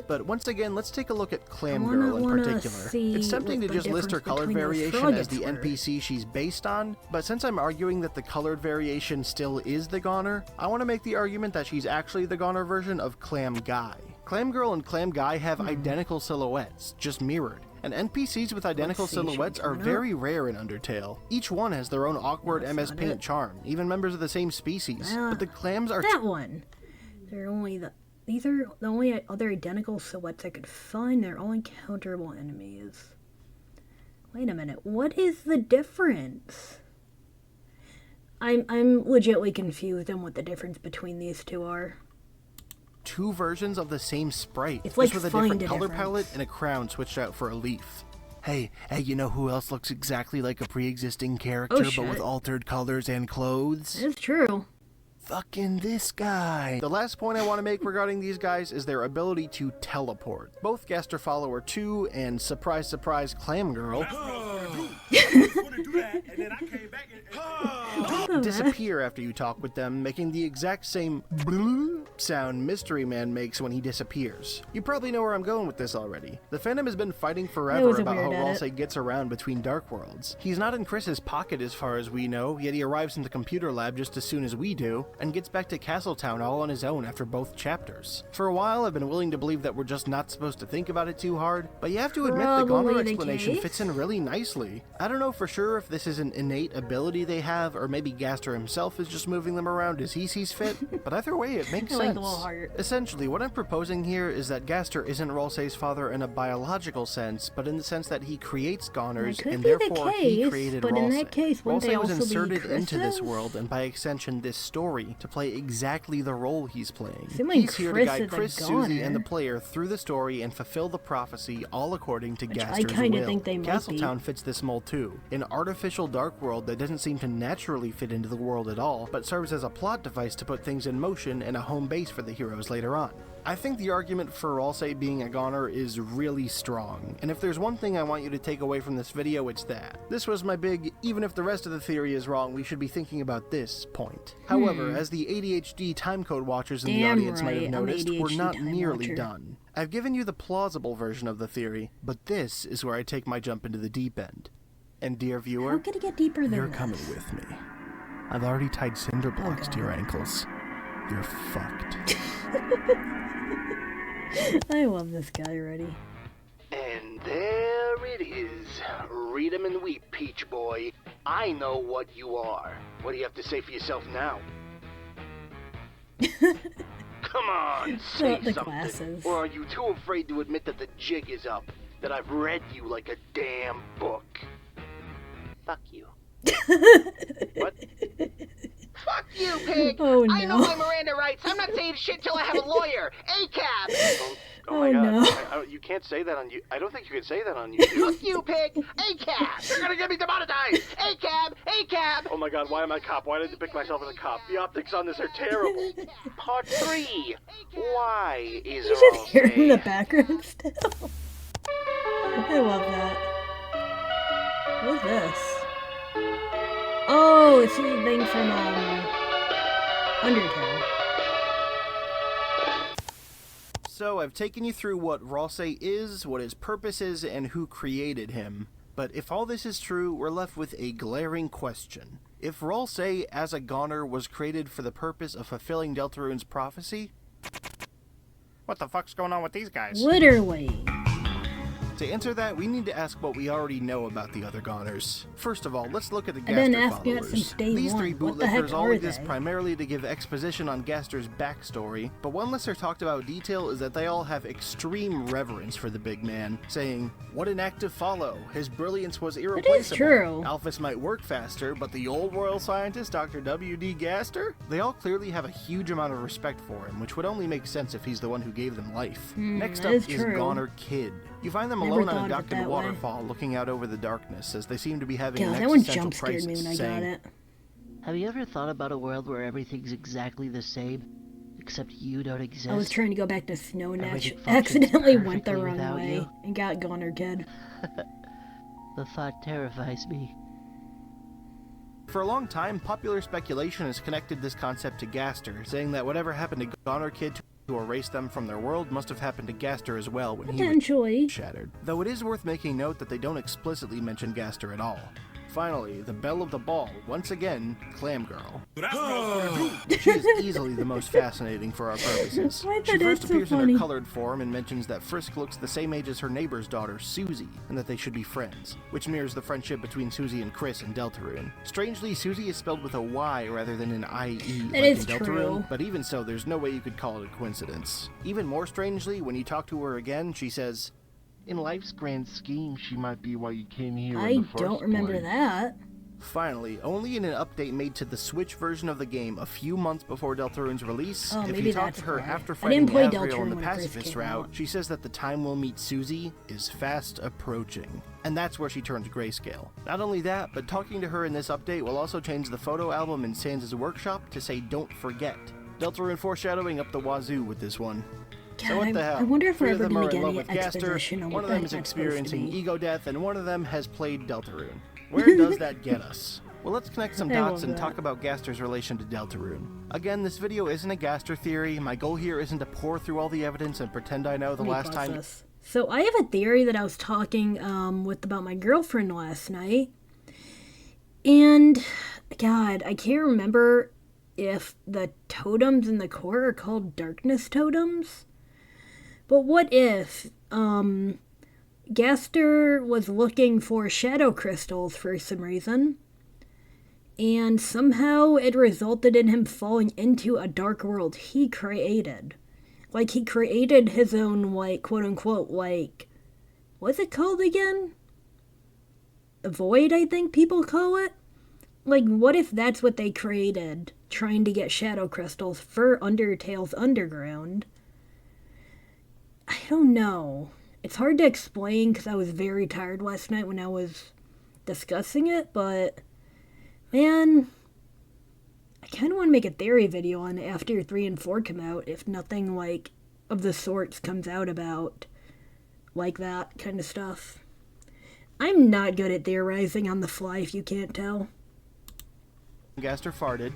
Speaker 4: But once again, let's take a look at Clam Girl in particular. It's tempting to just list her colored variation as the NPC she's based on, but since I'm arguing that the colored variation still is the Goner, I want to make the argument that she's actually the Goner version of Clam Guy. Clam Girl and Clam Guy have identical silhouettes, just mirrored. And NPCs with identical silhouettes are very rare in Undertale. Each one has their own awkward MS Paint charm, even members of the same species. But the clams are
Speaker 1: that one. These are the only other identical silhouettes I could find. They're all encounterable enemies. Wait a minute. What is the difference? I'm legitimately confused on what the difference between these two are.
Speaker 4: Two versions of the same sprite,
Speaker 1: it's like
Speaker 4: just with a different color palette and a crown switched out for a leaf. Hey, you know who else looks exactly like a pre-existing character, but with altered colors and clothes?
Speaker 1: It's true.
Speaker 4: Fucking this guy. The last point I want to make regarding these guys is their ability to teleport. Both Gaster Follower 2 and surprise surprise Clam Girl disappear after you talk with them, making the exact same sound Mystery Man makes when he disappears. You probably know where I'm going with this already. The fandom has been fighting forever about how Ralsei gets around between Dark Worlds. He's not in Chris's pocket as far as we know, yet he arrives in the computer lab just as soon as we do, and gets back to Castletown all on his own after both chapters. For a while, I've been willing to believe that we're just not supposed to think about it too hard, but you have to admit the Goner explanation fits in really nicely. I don't know for sure if this is an innate ability they have, or maybe Gaster himself is just moving them around as he sees fit, but either way it makes sense. Essentially, what I'm proposing here is that Gaster isn't Ralsei's father in a biological sense, but in the sense that he creates Goners, and therefore he created Ralsei. Ralsei was inserted into this world, and by extension this story, to play exactly the role he's playing. He's here to guide Chris, Susie, and the player through the story and fulfill the prophecy, all according to Gaster's will. Castletown fits this mold too, an artificial dark world that doesn't seem to naturally fit into the world at all, but serves as a plot device to put things in motion and a home base for the heroes later on. I think the argument for Ralsei being a Goner is really strong, and if there's one thing I want you to take away from this video, it's that. This was my big, even if the rest of the theory is wrong, we should be thinking about this point. However, as the ADHD timecode watchers in the audience might have noticed, we're not nearly done. I've given you the plausible version of the theory, but this is where I take my jump into the deep end. And dear viewer,
Speaker 1: how could it get deeper than
Speaker 4: you're coming with me. I've already tied cinder blocks to your ankles. You're fucked.
Speaker 1: I love this guy already.
Speaker 2: And there it is. Read 'em and weep, Peach Boy. I know what you are. What do you have to say for yourself now? Come on, say something.
Speaker 1: Glasses.
Speaker 2: Or are you too afraid to admit that the jig is up? That I've read you like a damn book? Fuck you. What?
Speaker 5: Fuck you, pig!
Speaker 1: Oh, no.
Speaker 5: I know my Miranda rights. I'm not saying shit till I have a lawyer. ACAB!
Speaker 2: Oh my god.
Speaker 1: No.
Speaker 2: You can't say that on you. I don't think you can say that on YouTube.
Speaker 5: Fuck you, pig! ACAB! You're gonna get me demonetized! ACAB! ACAB!
Speaker 2: Oh my god, why am I a cop? Why did I depict myself as a cop? The optics on this are terrible. Part 3. Why is
Speaker 1: You should hear
Speaker 2: Ralsei
Speaker 1: in the background still. I love that. What is this? Oh, it's the thing from Undertale.
Speaker 4: So I've taken you through what Ralsei is, what his purpose is, and who created him. But if all this is true, we're left with a glaring question. If Ralsei, as a Goner, was created for the purpose of fulfilling Deltarune's prophecy, what the fuck's going on with these guys?
Speaker 1: Literally.
Speaker 4: To answer that, we need to ask what we already know about the other goners. First of all, let's look at the Gaster followers. These three bootlickers all exist primarily to give exposition on Gaster's backstory, but one lesser talked about detail is that they all have extreme reverence for the big man, saying, "What an act to follow. His brilliance was irreplaceable.
Speaker 1: It is true.
Speaker 4: Alphys might work faster, but the old royal scientist, Dr. W.D. Gaster?" They all clearly have a huge amount of respect for him, which would only make sense if he's the one who gave them life. Next up is Goner Kid. You find them alone on a darkened waterfall, looking out over the darkness, as they seem to be having an existential crisis, saying,
Speaker 5: "Have you ever thought about a world where everything's exactly the same, except you don't exist?"
Speaker 1: I was trying to go back to Snowmatch, accidentally went the wrong way, and got Goner Kid.
Speaker 5: The thought terrifies me.
Speaker 4: For a long time, popular speculation has connected this concept to Gaster, saying that whatever happened to Goner Kid to erase them from their world must have happened to Gaster as well when he was shattered. Though it is worth making note that they don't explicitly mention Gaster at all. Finally, the belle of the ball, once again, Clam Girl. She is easily the most fascinating for our purposes. She first appears in her colored form and mentions that Frisk looks the same age as her neighbor's daughter, Susie, and that they should be friends, which mirrors the friendship between Susie and Chris in Deltarune. Strangely, Susie is spelled with a Y rather than an I-E like in Deltarune, but even so, there's no way you could call it a coincidence. Even more strangely, when you talk to her again, she says, "In life's grand scheme, she might be why you came here in the first place."
Speaker 1: I don't remember that.
Speaker 4: Finally, only in an update made to the Switch version of the game a few months before Deltarune's release, if you talk to her after fighting Asriel on the pacifist route, she says that the time we'll meet Susie is fast approaching. And that's where she turns grayscale. Not only that, but talking to her in this update will also change the photo album in Sans' workshop to say "Don't forget." Deltarune foreshadowing up the wazoo with this one.
Speaker 1: God,
Speaker 4: so what the hell?
Speaker 1: I wonder if we're ever
Speaker 4: going to
Speaker 1: get any exposition on
Speaker 4: one
Speaker 1: what
Speaker 4: of them is
Speaker 1: that's
Speaker 4: experiencing ego death, and one of them has played Deltarune. Where does that get us? Well, let's connect some dots and talk about Gaster's relation to Deltarune. Again, this video isn't a Gaster theory. My goal here isn't to pour through all the evidence and pretend I know the last time.
Speaker 1: So I have a theory that I was talking about my girlfriend last night. And, God, I can't remember if the totems in the core are called darkness totems. But what if, Gaster was looking for shadow crystals for some reason, and somehow it resulted in him falling into a dark world he created. Like, he created his own, like, quote-unquote, like, what's it called again? A void, I think people call it? Like, what if that's what they created, trying to get shadow crystals for Undertale's underground? I don't know. It's hard to explain because I was very tired last night when I was discussing it, but, man, I kind of want to make a theory video on it after 3 and 4 come out, if nothing, like, of the sorts comes out about, like, that kind of stuff. I'm not good at theorizing on the fly, if you can't tell.
Speaker 4: Gaster farted.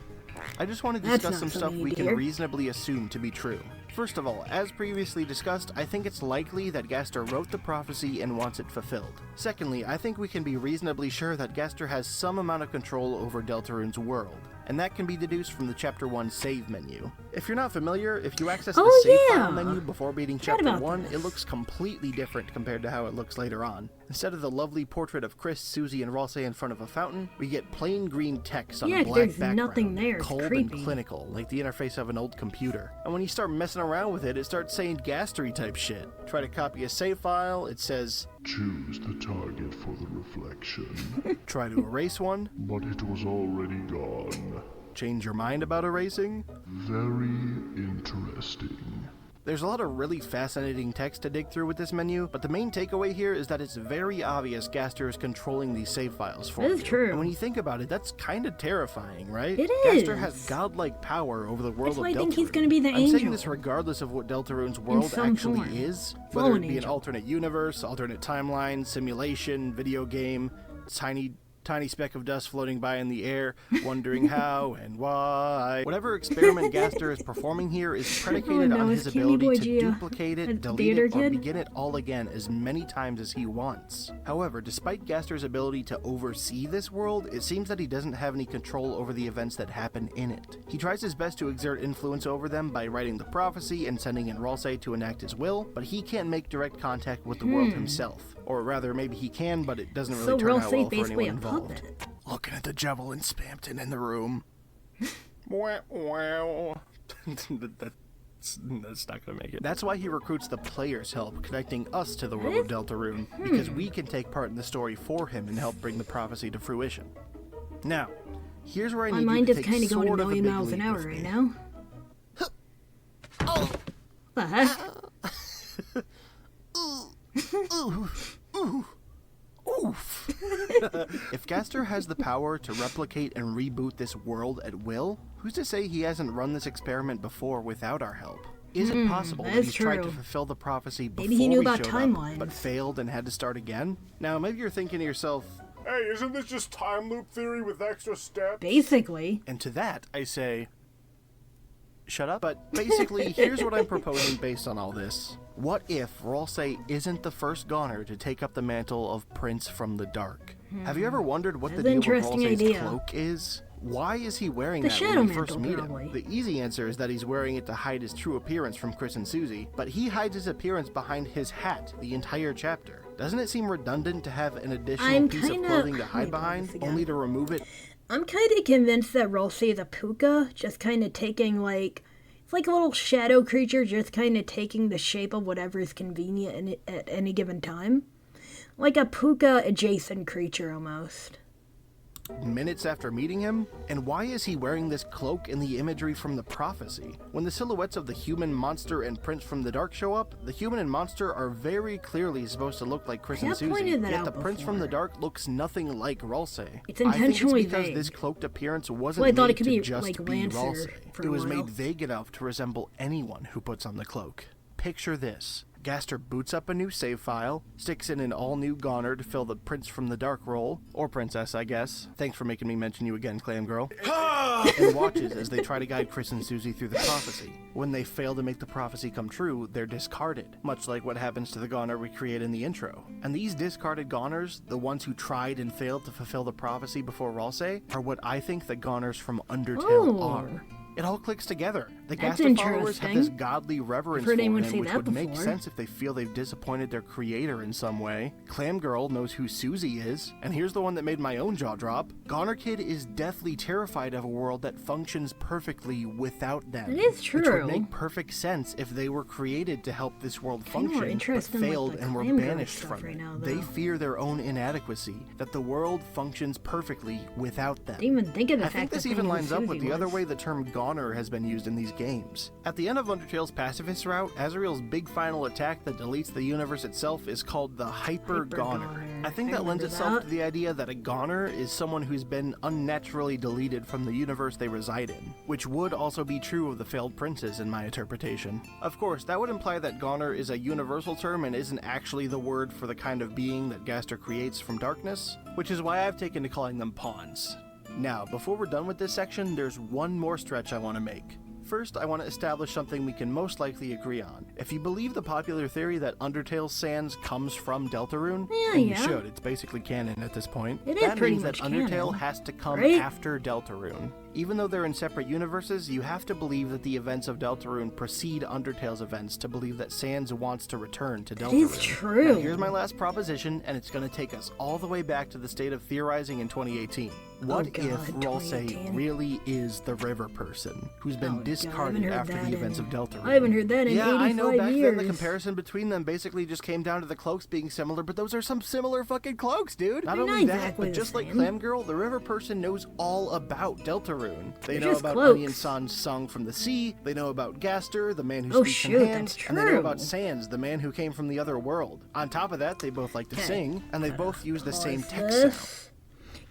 Speaker 4: I just want to discuss some stuff we can reasonably assume to be true. First of all, as previously discussed, I think it's likely that Gaster wrote the prophecy and wants it fulfilled. Secondly, I think we can be reasonably sure that Gaster has some amount of control over Deltarune's world, and that can be deduced from the Chapter 1 save menu. If you're not familiar, if you access the save file menu before beating Chapter 1, it looks completely different compared to how it looks later on. Instead of the lovely portrait of Chris, Susie, and Ralsei in front of a fountain, we get plain green text on a black background,
Speaker 1: nothing there.
Speaker 4: cold and clinical, like the interface of an old computer. And when you start messing around with it, it starts saying Gastery type shit. Try to copy a save file, it says,
Speaker 8: "Choose the target for the reflection."
Speaker 4: Try to erase one,
Speaker 8: but it was already gone.
Speaker 4: Change your mind about erasing?
Speaker 8: Very interesting.
Speaker 4: There's a lot of really fascinating text to dig through with this menu, but the main takeaway here is that it's very obvious Gaster is controlling these save files for you.
Speaker 1: That is true.
Speaker 4: And when you think about it, that's kind of terrifying, right?
Speaker 1: It is.
Speaker 4: Gaster has godlike power over the world of Deltarune.
Speaker 1: That's why I think he's going to be the angel.
Speaker 4: I'm saying this regardless of what Deltarune's world actually is, whether it be an alternate universe, alternate timeline, simulation, video game, tiny tiny speck of dust floating by in the air, wondering how and why. Whatever experiment Gaster is performing here is predicated on his ability to duplicate it, delete it, or begin it all again as many times as he wants. However, despite Gaster's ability to oversee this world, it seems that he doesn't have any control over the events that happen in it. He tries his best to exert influence over them by writing the prophecy and sending in Ralsei to enact his will, but he can't make direct contact with the world himself. Or rather, maybe he can, but it doesn't really turn out well for anyone involved. Looking at the Javelin Spampton in the room. Wow. That's not gonna make it. That's why he recruits the players' help, connecting us to the world of Deltarune, because we can take part in the story for him and help bring the prophecy to fruition. Now, here's where I need you to take
Speaker 1: kind of going
Speaker 4: sort
Speaker 1: a
Speaker 4: of
Speaker 1: million
Speaker 4: a big
Speaker 1: miles an
Speaker 4: leap
Speaker 1: hour
Speaker 4: with
Speaker 1: right
Speaker 4: me.
Speaker 1: now. The heck?
Speaker 4: Oof. If Gaster has the power to replicate and reboot this world at will, who's to say he hasn't run this experiment before without our help? Is it possible that he's tried to fulfill the prophecy before
Speaker 1: Maybe he knew
Speaker 4: we
Speaker 1: about
Speaker 4: showed
Speaker 1: timelines,
Speaker 4: up, but failed and had to start again? Now, maybe you're thinking to yourself,
Speaker 9: hey, isn't this just time loop theory with extra steps?
Speaker 1: Basically.
Speaker 4: And to that, I say, shut up. But basically, here's what I'm proposing based on all this. What if Ralsei isn't the first goner to take up the mantle of Prince from the Dark? Have you ever wondered what the deal with Ralsei's cloak is? Why is he wearing that when we first meet him? The easy answer is that he's wearing it to hide his true appearance from Chris and Susie, but he hides his appearance behind his hat the entire chapter. Doesn't it seem redundant to have an additional piece of clothing to hide behind, only to remove it?
Speaker 1: I'm kind of convinced that Ralsei is a puka, just kind of taking it's like a little shadow creature, just kind of taking the shape of whatever is convenient at any given time. Like a puka adjacent creature almost.
Speaker 4: Minutes after meeting him? And why is he wearing this cloak in the imagery from the prophecy? When the silhouettes of the human, monster, and Prince from the Dark show up, the human and monster are very clearly supposed to look like Chris and Susie, yet the Prince from the Dark looks nothing like Ralsei.
Speaker 1: It's intentionally
Speaker 4: I think it's because
Speaker 1: vague.
Speaker 4: this cloaked appearance wasn't made to just be Ralsei. It was made vague enough to resemble anyone who puts on the cloak. Picture this. Gaster boots up a new save file, sticks in an all-new goner to fill the Prince from the Dark role, or Princess, I guess. Thanks for making me mention you again, Clam Girl. And watches as they try to guide Chris and Susie through the prophecy. When they fail to make the prophecy come true, they're discarded, much like what happens to the goner we create in the intro. And these discarded goners, the ones who tried and failed to fulfill the prophecy before Ralsei, are what I think the goners from Undertale are. It all clicks together. The Gaster followers have this godly reverence for him, which would make sense if they feel they've disappointed their creator in some way. Clam Girl knows who Susie is, and here's the one that made my own jaw drop. Goner Kid is deathly terrified of a world that functions perfectly without them.
Speaker 1: It is true.
Speaker 4: Which would make perfect sense if they were created to help this world function, but failed and were banished from it. They fear their own inadequacy, that the world functions perfectly without them.
Speaker 1: I didn't even think of the
Speaker 4: I think this even lines up with the other way the term goner has been used in these games. At the end of Undertale's pacifist route, Azrael's big final attack that deletes the universe itself is called the Hyper Goner. I think that lends itself to the idea that a goner is someone who's been unnaturally deleted from the universe they reside in, which would also be true of the failed princes in my interpretation. Of course, that would imply that goner is a universal term and isn't actually the word for the kind of being that Gaster creates from darkness, which is why I've taken to calling them pawns. Now, before we're done with this section, there's one more stretch I want to make. First, I want to establish something we can most likely agree on. If you believe the popular theory that Undertale's Sans comes from Deltarune, and you should, it's basically canon at this point, that means that Undertale has to come after Deltarune. Even though they're in separate universes, you have to believe that the events of Deltarune precede Undertale's events to believe that Sans wants to return to Deltarune.
Speaker 1: That is true.
Speaker 4: Now, here's my last proposition, and it's going to take us all the way back to the state of theorizing in 2018. What if Ralsei really is the river person who's been discarded after the events of Deltarune?
Speaker 1: I haven't heard that in 85 years.
Speaker 4: Yeah, I know, back then the comparison between them basically just came down to the cloaks being similar, but those are some similar fucking cloaks, dude. Not only that, but just like Clam Girl, the river person knows all about Deltarune. They know about Onion San's song from the sea, they know about Gaster, the man who speaks in hands, and they know about Sans, the man who came from the other world. On top of that, they both like to sing, and they both use the same text sound.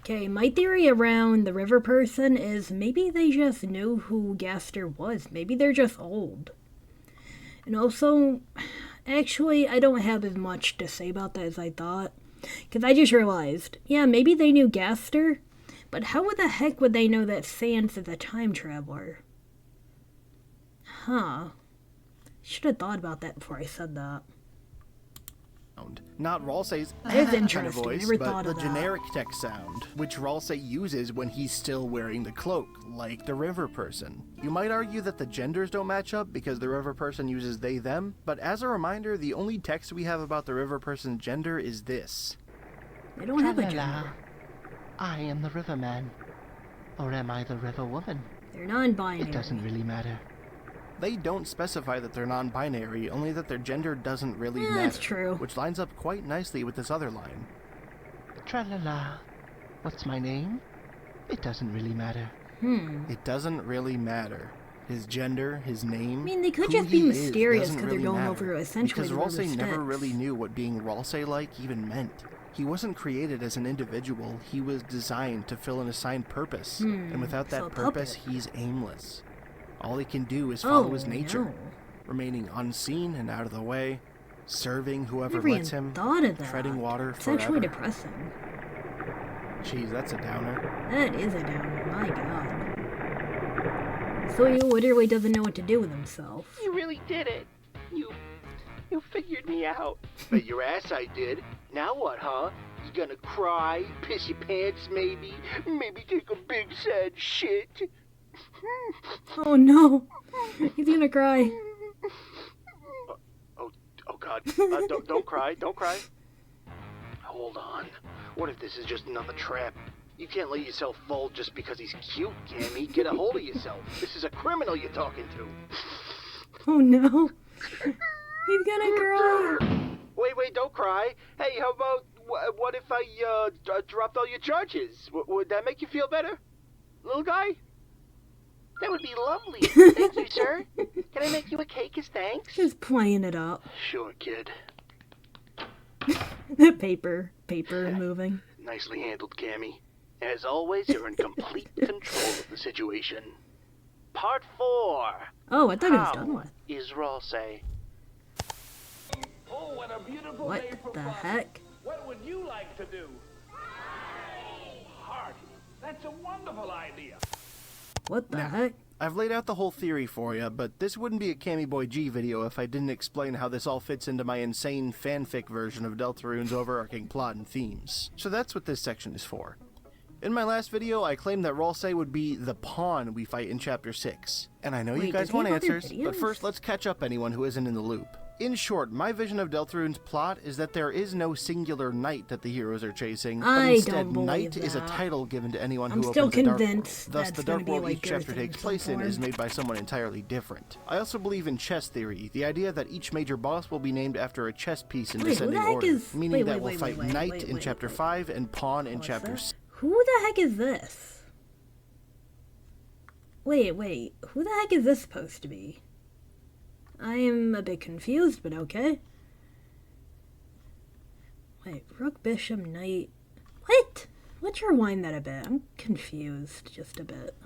Speaker 1: Okay, my theory around the river person is maybe they just knew who Gaster was. Maybe they're just old. And also, actually, I don't have as much to say about that as I thought. Because I just realized, yeah, maybe they knew Gaster, but how the heck would they know that Sans is a time traveler? Huh. Should have thought about that before I said that.
Speaker 4: Not Ralsei's
Speaker 1: kind
Speaker 4: of voice, but the generic text sound, which Ralsei uses when he's still wearing the cloak, like the river person. You might argue that the genders don't match up because the river person uses they, them, but as a reminder, the only text we have about the river person's gender is this.
Speaker 1: They don't have a gender.
Speaker 5: I am the river man. Or am I the river woman?
Speaker 1: They're non-binary.
Speaker 5: It doesn't really matter.
Speaker 4: They don't specify that they're non-binary, only that their gender doesn't really matter.
Speaker 1: That's true.
Speaker 4: Which lines up quite nicely with this other line.
Speaker 5: Tra-la-la. What's my name? It doesn't really matter.
Speaker 4: It doesn't really matter. His gender, his name.
Speaker 1: I mean, they could just be mysterious because they're going over essentially the
Speaker 4: Because Ralsei never really knew what being Ralsei-like even meant. He wasn't created as an individual, he was designed to fill an assigned purpose. And without that purpose, he's aimless. All he can do is follow his nature, remaining unseen and out of the way, serving whoever lets him, treading water forever.
Speaker 1: It's actually depressing.
Speaker 4: Jeez, that's a downer.
Speaker 1: That is a downer, my god. So he literally doesn't know what to do with himself.
Speaker 5: You really did it. You figured me out.
Speaker 2: Bet your ass I did. Now what, huh? You gonna cry, piss your pants maybe, maybe take a big sad shit?
Speaker 1: Oh no, he's gonna cry.
Speaker 2: Oh God! Don't cry! Don't cry! Hold on. What if this is just another trap? You can't let yourself fall just because he's cute, Cammy. Get a hold of yourself. This is a criminal you're talking to.
Speaker 1: Oh no, he's gonna cry.
Speaker 2: Wait! Don't cry. Hey, how about what if I dropped all your charges? Would that make you feel better, little guy?
Speaker 5: That would be lovely. Thank you, sir. Can I make you a cake as thanks?
Speaker 1: Just playing it up.
Speaker 2: Sure, kid.
Speaker 1: The paper moving.
Speaker 2: Nicely handled, Cammy. As always, you're in complete control of the situation. Part 4.
Speaker 1: Oh, I thought it was done with.
Speaker 2: Is Ralsei.
Speaker 7: Oh, what a beautiful
Speaker 1: What
Speaker 7: day for
Speaker 1: the
Speaker 7: fun.
Speaker 1: heck?
Speaker 7: What would you like to do? Party. That's a wonderful idea.
Speaker 1: What the heck?
Speaker 4: I've laid out the whole theory for you, but this wouldn't be a CammyboiG video if I didn't explain how this all fits into my insane fanfic version of Deltarune's overarching plot and themes. So that's what this section is for. In my last video, I claimed that Ralsei would be the pawn we fight in Chapter 6. And I know you guys want answers, but first let's catch up anyone who isn't in the loop. In short, my vision of Deltarune's plot is that there is no singular knight that the heroes are chasing, but instead knight is a title given to anyone who opens the Dark World. Thus, the Dark World each chapter takes place in is made by someone entirely different. I also believe in chess theory, the idea that each major boss will be named after a chess piece in descending order, meaning that we'll fight knight in Chapter 5 and pawn in Chapter 6.
Speaker 1: Who the heck is this? Wait, who the heck is this supposed to be? I am a bit confused, but okay. Wait, rook, bishop, knight. What? Let's rewind that a bit. I'm confused just a bit.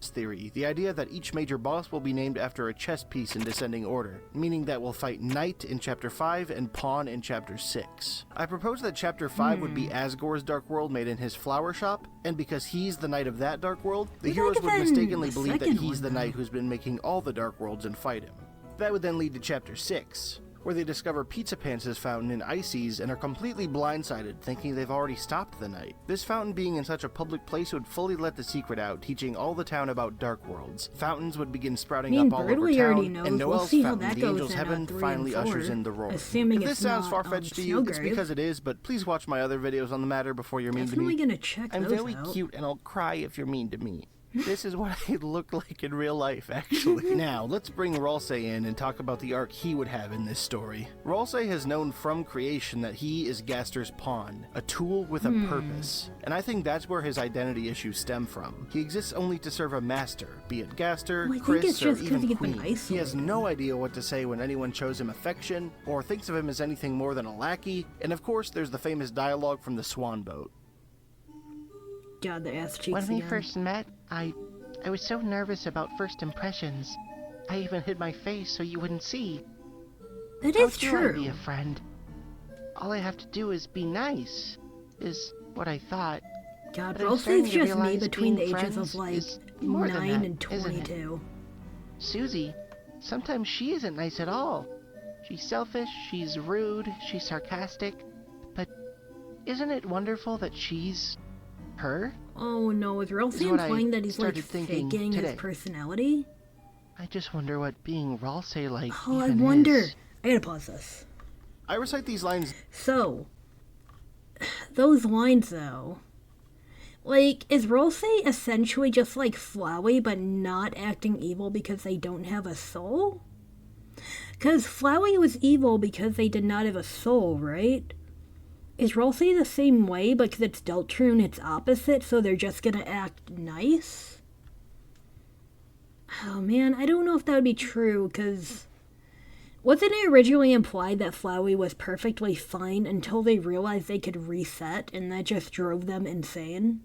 Speaker 4: Theory, the idea that each major boss will be named after a chess piece in descending order, meaning that we'll fight knight in Chapter 5 and pawn in Chapter 6. I propose that Chapter 5 would be Asgore's Dark World made in his flower shop, and because he's the knight of that Dark World, the heroes would mistakenly believe that he's the knight who's been making all the Dark Worlds and fight him. That would then lead to Chapter 6, where they discover Pizza Pants' fountain in Ices and are completely blindsided, thinking they've already stopped the night. This fountain being in such a public place would fully let the secret out, teaching all the town about Dark Worlds. Fountains would begin sprouting up all over town, and Noel's fountain, the Angel's Heaven, finally ushers in the roar. If this sounds far-fetched to you, it's because it is, but please watch my other videos on the matter before you're mean to me. I'm very cute, and I'll cry if you're mean to me. This is what I look like in real life, actually. Now, let's bring Ralsei in and talk about the arc he would have in this story. Ralsei has known from creation that he is Gaster's pawn, a tool with a purpose. And I think that's where his identity issues stem from. He exists only to serve a master, be it Gaster, Chris, or even Queen. He has no idea what to say when anyone shows him affection, or thinks of him as anything more than a lackey, and of course there's the famous dialogue from the Swan Boat.
Speaker 1: God, the ass cheeks
Speaker 5: When we
Speaker 1: again.
Speaker 5: first met, I was so nervous about first impressions. I even hid my face so you wouldn't see.
Speaker 1: That is
Speaker 5: How do I
Speaker 1: true.
Speaker 5: be a friend? all I have to do is be nice, is what I thought.
Speaker 1: God,
Speaker 5: But I'm
Speaker 1: Ralsei's
Speaker 5: starting to
Speaker 1: just me
Speaker 5: realize
Speaker 1: between the
Speaker 5: being
Speaker 1: ages of
Speaker 5: friends
Speaker 1: like
Speaker 5: is more than
Speaker 1: 9
Speaker 5: that,
Speaker 1: and
Speaker 5: isn't it?
Speaker 1: 22.
Speaker 5: Susie, sometimes she isn't nice at all. She's selfish, she's rude, she's sarcastic, but isn't it wonderful that she's her?
Speaker 1: Oh no, is Ralsei implying that he's like faking his personality?
Speaker 5: I just wonder what being Ralsei like
Speaker 1: Oh, I
Speaker 5: even
Speaker 1: wonder.
Speaker 5: is.
Speaker 1: I gotta pause this.
Speaker 4: I recite these lines.
Speaker 1: So, those lines though, like, is Ralsei essentially just like Flowey but not acting evil because they don't have a soul? Because Flowey was evil because they did not have a soul, right? Is Ralsei the same way, but because it's Deltarune, it's opposite, so they're just gonna act nice? Oh man, I don't know if that would be true, because wasn't it originally implied that Flowey was perfectly fine until they realized they could reset, and that just drove them insane?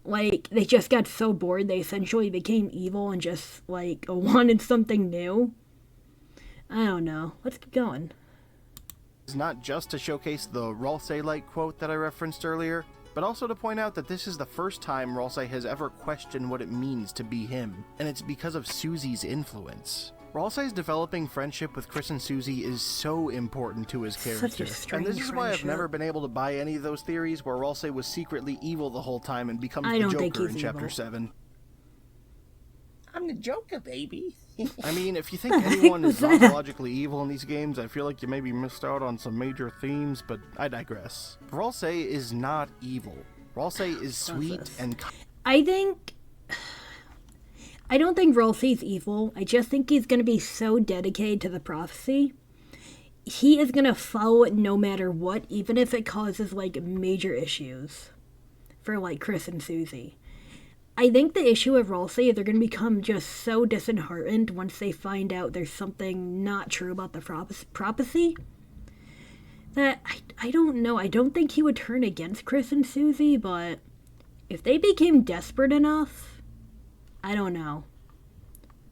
Speaker 1: Like, they just got so bored they essentially became evil and just, like, wanted something new? I don't know. Let's keep going.
Speaker 4: Is not just to showcase the Ralsei-like quote that I referenced earlier, but also to point out that this is the first time Ralsei has ever questioned what it means to be him, and it's because of Susie's influence. Ralsei's developing friendship with Chris and Susie is so important to his character, and this is why I've never been able to buy any of those theories where Ralsei was secretly evil the whole time and becomes the Joker in Chapter 7.
Speaker 10: I'm the Joker, baby.
Speaker 4: I mean, if you think anyone is ontologically evil in these games, I feel like you maybe missed out on some major themes, but I digress. Ralsei is not evil. Ralsei is sweet and
Speaker 1: I don't think Ralsei's evil. I just think he's going to be so dedicated to the prophecy. He is going to follow it no matter what, even if it causes, like, major issues for, like, Chris and Susie. I think the issue with Ralsei is they're going to become just so disheartened once they find out there's something not true about the prophecy that I don't know. I don't think he would turn against Chris and Susie, but if they became desperate enough, I don't know.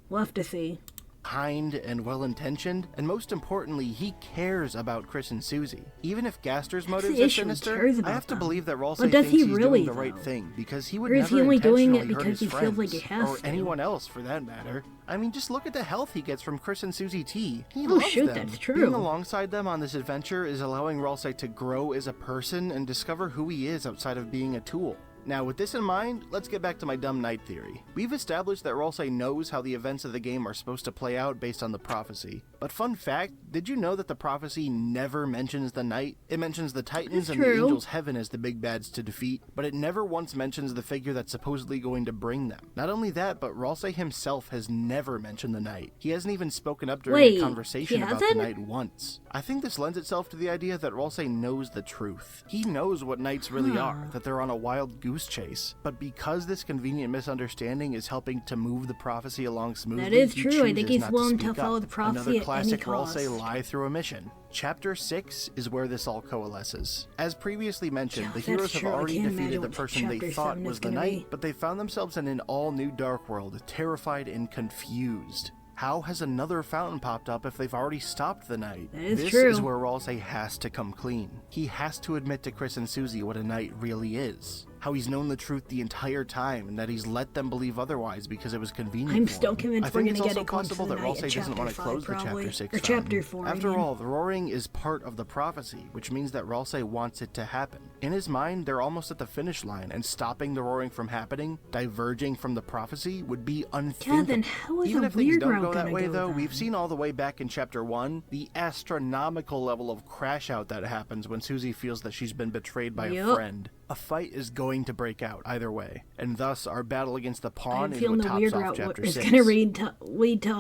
Speaker 1: We'll have to see.
Speaker 4: Kind and well-intentioned, and most importantly, he cares about Chris and Susie. Even if Gaster's motives are sinister, I have to believe that Ralsei thinks he's doing the right thing, because he would never intentionally hurt his friends, or anyone else for that matter. I mean, just look at the health he gets from Chris and Susie T. He loves them.
Speaker 1: That's true.
Speaker 4: Being alongside them on this adventure is allowing Ralsei to grow as a person and discover who he is outside of being a tool. Now, with this in mind, let's get back to my dumb knight theory. We've established that Ralsei knows how the events of the game are supposed to play out based on the prophecy. But fun fact, did you know that the prophecy never mentions the knight? It mentions the Titans and the Angels' Heaven as the big bads to defeat, but it never once mentions the figure that's supposedly going to bring them. Not only that, but Ralsei himself has never mentioned the knight. He hasn't even spoken up during a conversation about the knight once. I think this lends itself to the idea that Ralsei knows the truth. He knows what knights really are, that they're on a wild goose chase, but because this convenient misunderstanding is helping to move the prophecy along smoothly,
Speaker 1: that is true. I think he's willing to follow the prophecy
Speaker 4: Another classic
Speaker 1: at any cost.
Speaker 4: Ralsei lie through a mission. Chapter 6 is where this all coalesces. As previously mentioned, the heroes have already defeated the person they thought was the knight, but they found themselves in an all-new dark world, terrified and confused. How has another fountain popped up if they've already stopped the knight? This is where Ralsei has to come clean. He has to admit to Chris and Susie what a knight really is. How he's known the truth the entire time, and that he's let them believe otherwise because it was convenient.
Speaker 1: I'm still convinced we're going to get
Speaker 4: it possible that Ralsei doesn't want to close the Chapter 6
Speaker 1: or Chapter 4.
Speaker 4: After all, the roaring is part of the prophecy, which means that Ralsei wants it to happen. In his mind, they're almost at the finish line, and stopping the roaring from happening, diverging from the prophecy, would be unthinkable.
Speaker 1: Kevin, how is
Speaker 4: Even
Speaker 1: a
Speaker 4: if things
Speaker 1: weird
Speaker 4: don't
Speaker 1: route
Speaker 4: go that
Speaker 1: gonna
Speaker 4: way,
Speaker 1: go
Speaker 4: though,
Speaker 1: then?
Speaker 4: we've seen all the way back in Chapter 1 the astronomical level of crash out that happens when Susie feels that she's been betrayed by a friend. A fight is going to break out either way, and thus our battle against the pawn is what tops off Chapter 6.
Speaker 1: It's going to lead to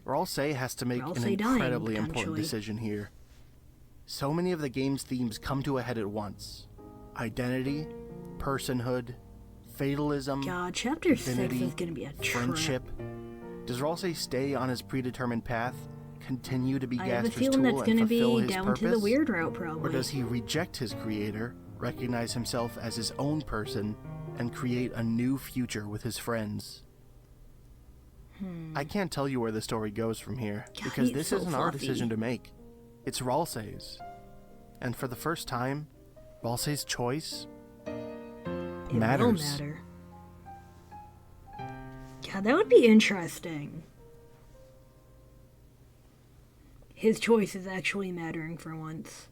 Speaker 4: Ralsei has to make an incredibly important decision here. So many of the game's themes come to a head at once. Identity, personhood, fatalism,
Speaker 1: Chapter 6
Speaker 4: divinity,
Speaker 1: is going to be a
Speaker 4: friendship. Does Ralsei stay on his predetermined path, continue to be
Speaker 1: I have a
Speaker 4: Gaster's
Speaker 1: feeling
Speaker 4: tool
Speaker 1: that's
Speaker 4: and
Speaker 1: going to
Speaker 4: fulfill
Speaker 1: be
Speaker 4: his
Speaker 1: down
Speaker 4: purpose?
Speaker 1: to the weird route, probably.
Speaker 4: Or does he reject his creator, recognize himself as his own person, and create a new future with his friends? I can't tell you where the story goes from here, because this isn't our decision to make. It's Ralsei's. And for the first time, Ralsei's choice
Speaker 1: it
Speaker 4: matters.
Speaker 1: Will matter. Yeah, that would be interesting. His choice is actually mattering for once.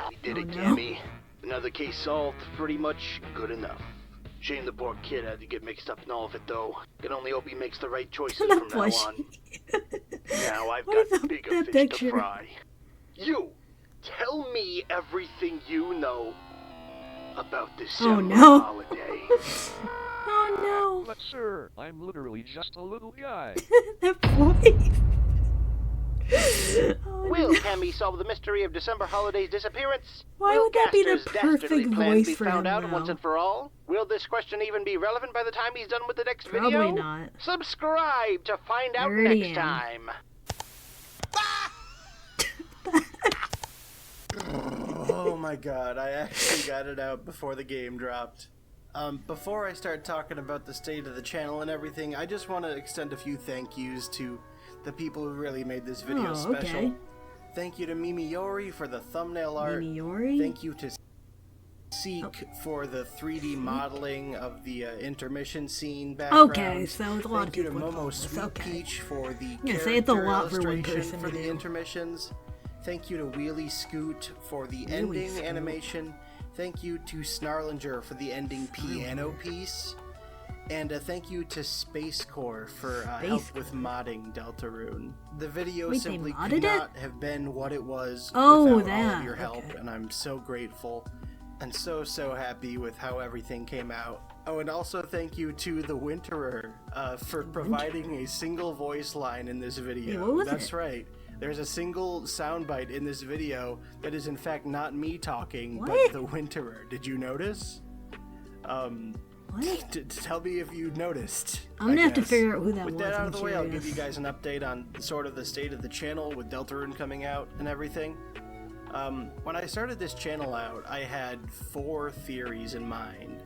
Speaker 2: We did it, Cammy. Another case solved, pretty much good enough. Shame the poor kid had to get mixed up in all of it, though. Can only hope he makes the right choices from now on. Now I've got bigger fish to fry. You, tell me everything you know about this summer holiday.
Speaker 1: Oh no!
Speaker 7: But sir, I'm literally just a little guy.
Speaker 1: That voice.
Speaker 2: Will Cammy solve the mystery of December holiday's disappearance?
Speaker 1: Why would that be the perfect voice for him
Speaker 2: found out
Speaker 1: now?
Speaker 2: once and for all? Will this question even be relevant by the time he's done with the next video?
Speaker 1: Probably not.
Speaker 2: Subscribe to find out next time.
Speaker 4: Oh my god, I actually got it out before the game dropped. Before I start talking about the state of the channel and everything, I just want to extend a few thank yous to the people who really made this video special.
Speaker 1: Okay.
Speaker 4: Thank you to Mimiori for the thumbnail art.
Speaker 1: Mimiori?
Speaker 4: Thank you to Seek for the 3D modeling of the intermission scene background.
Speaker 1: Okay, so it's a lot
Speaker 4: Thank
Speaker 1: of
Speaker 4: you to
Speaker 1: people.
Speaker 4: Momo Sweet Peach for the
Speaker 1: say it's a
Speaker 4: character
Speaker 1: lot for one
Speaker 4: illustration
Speaker 1: person
Speaker 4: for
Speaker 1: to
Speaker 4: the
Speaker 1: do.
Speaker 4: intermissions. Thank you to Wheelie Scoot for the ending animation. Thank you to Snarlinger for the ending piano piece. And thank you to Space Core for help with modding Deltarune. The video simply could not have been what it was without all of your help, and I'm so grateful and so happy with how everything came out. Oh, and also thank you to the Winterer for providing a single voice line in this video. That's right. There's a single soundbite in this video that is in fact not me talking, but the Winterer. Did you notice? Tell me if you noticed.
Speaker 1: I'm gonna have to figure out who that was.
Speaker 4: With that out of the way, I'll give you guys an update on sort of the state of the channel with Deltarune coming out and everything. When I started this channel out, I had 4 theories in mind.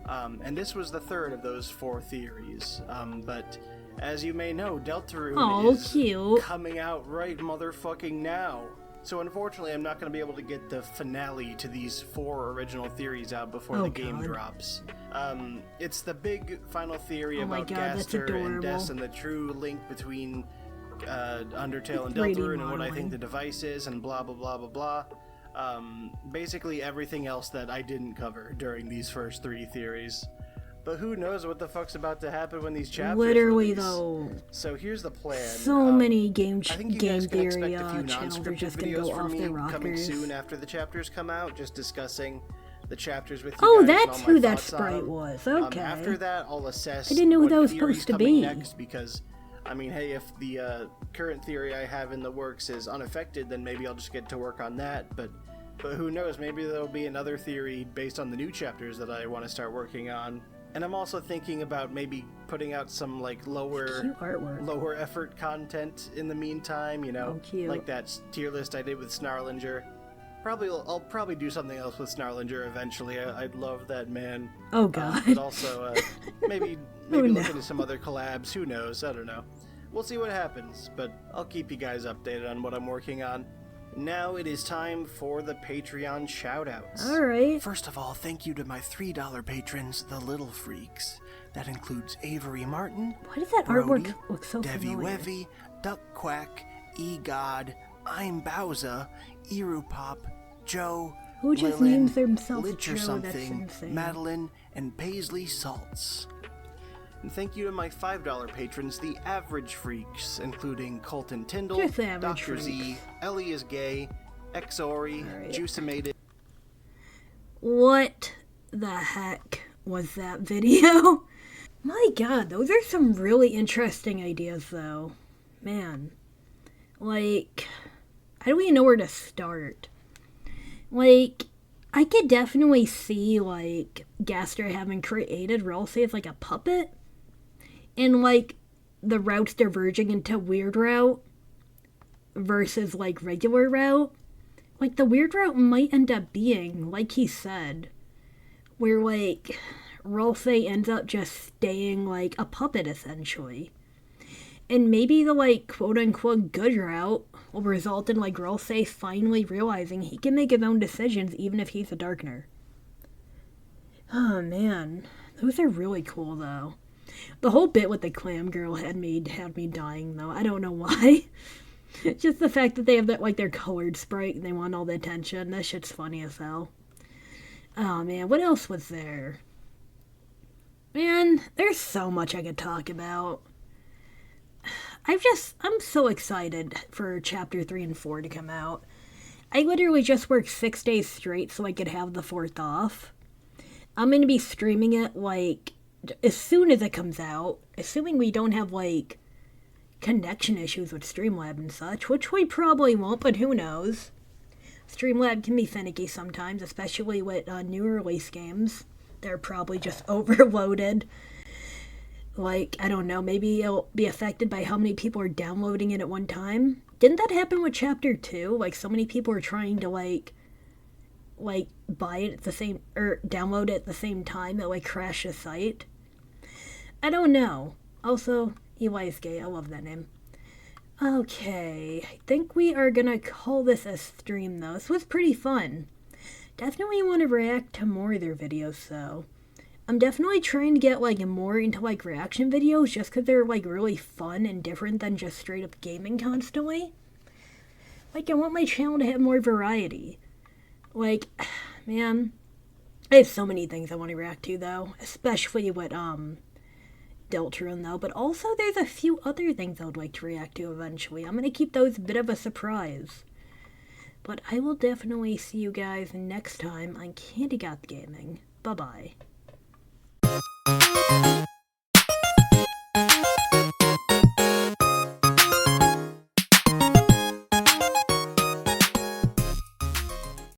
Speaker 4: And this was the third of those 4 theories. But as you may know, Deltarune is coming out right motherfucking now. So unfortunately, I'm not going to be able to get the finale to these 4 original theories out before the game drops. It's the big final theory about Gaster and Des and the true link between Undertale and Deltarune and what I think the device is and blah blah blah blah blah. Basically everything else that I didn't cover during these first 3 theories. But who knows what the fuck's about to happen when these chapters release.
Speaker 1: Though.
Speaker 4: So here's the plan.
Speaker 1: So many game
Speaker 4: theory
Speaker 1: channels are just gonna go off their rockers.
Speaker 4: Coming soon after the chapters come out, just discussing the chapters with you
Speaker 1: guys.
Speaker 4: That's
Speaker 1: and all who that sprite was. Okay.
Speaker 4: After that, I'll assess.
Speaker 1: I didn't know who that was
Speaker 4: supposed
Speaker 1: to be.
Speaker 4: Next, because I mean, hey, if the current theory I have in the works is unaffected, then maybe I'll just get to work on that. But who knows? Maybe there'll be another theory based on the new chapters that I want to start working on. And I'm also thinking about maybe putting out some like lower effort content in the meantime, you know, like that tier list I did with Snarlinger. I'll probably do something else with Snarlinger eventually. I'd love that man.
Speaker 1: Oh god.
Speaker 4: But also maybe look into some other collabs. Who knows? I don't know. We'll see what happens, but I'll keep you guys updated on what I'm working on. Now it is time for the Patreon shoutouts.
Speaker 1: Alright.
Speaker 4: First of all, thank you to my $3 patrons, the Little Freaks. That includes Avery Martin,
Speaker 1: why does that
Speaker 4: Brody,
Speaker 1: artwork look so
Speaker 4: Devi
Speaker 1: familiar?
Speaker 4: Wevy, Duck Quack, E-God, I'm Bowser, Irupop, Joe,
Speaker 1: who just
Speaker 4: Lilin,
Speaker 1: names themselves
Speaker 4: Lich or
Speaker 1: Joe?
Speaker 4: something,
Speaker 1: That's insane.
Speaker 4: Madeline, and Paisley Salts. And thank you to my $5 patrons, the Average Freaks, including Colton Tyndall, Dr. Z, Ellie is Gay, Exori, Juicimated.
Speaker 1: What the heck was that video? My god, those are some really interesting ideas though. Man. Like, I don't even know where to start. Like, I could definitely see, like, Gaster having created Ralsei as, like, a puppet. And, like, the routes diverging into Weird Route versus, like, regular route. Like, the Weird Route might end up being, like he said, where, like, Ralsei ends up just staying like a puppet essentially. And maybe the like quote-unquote good route will result in like Ralsei finally realizing he can make his own decisions even if he's a Darkner. Oh man, those are really cool though. The whole bit with the clam girl had me dying though. I don't know why. Just the fact that they have that like their colored sprite and they want all the attention. That shit's funny as hell. Oh man, what else was there? Man, there's so much I could talk about. I'm so excited for chapter 3 and 4 to come out. I literally just worked 6 days straight so I could have the 4th off. I'm going to be streaming it, like, as soon as it comes out. Assuming we don't have, like, connection issues with Streamlab and such, which we probably won't, but who knows. Streamlab can be finicky sometimes, especially with new release games. They're probably just overloaded. Like, I don't know, maybe it'll be affected by how many people are downloading it at one time. Didn't that happen with Chapter 2? Like, so many people are trying to, like buy it at the same, or download it at the same time, it, like, crashed the site. I don't know. Also, Eli's gay, I love that name. Okay, I think we are gonna call this a stream, though. This was pretty fun. Definitely want to react to more of their videos, though. I'm definitely trying to get, like, more into, like, reaction videos just because they're, like, really fun and different than just straight-up gaming constantly. Like, I want my channel to have more variety. Like, man, I have so many things I want to react to, though. Especially with, Deltarune, though. But also, there's a few other things I would like to react to eventually. I'm going to keep those a bit of a surprise. But I will definitely see you guys next time on Candy Got Gaming. Bye-bye.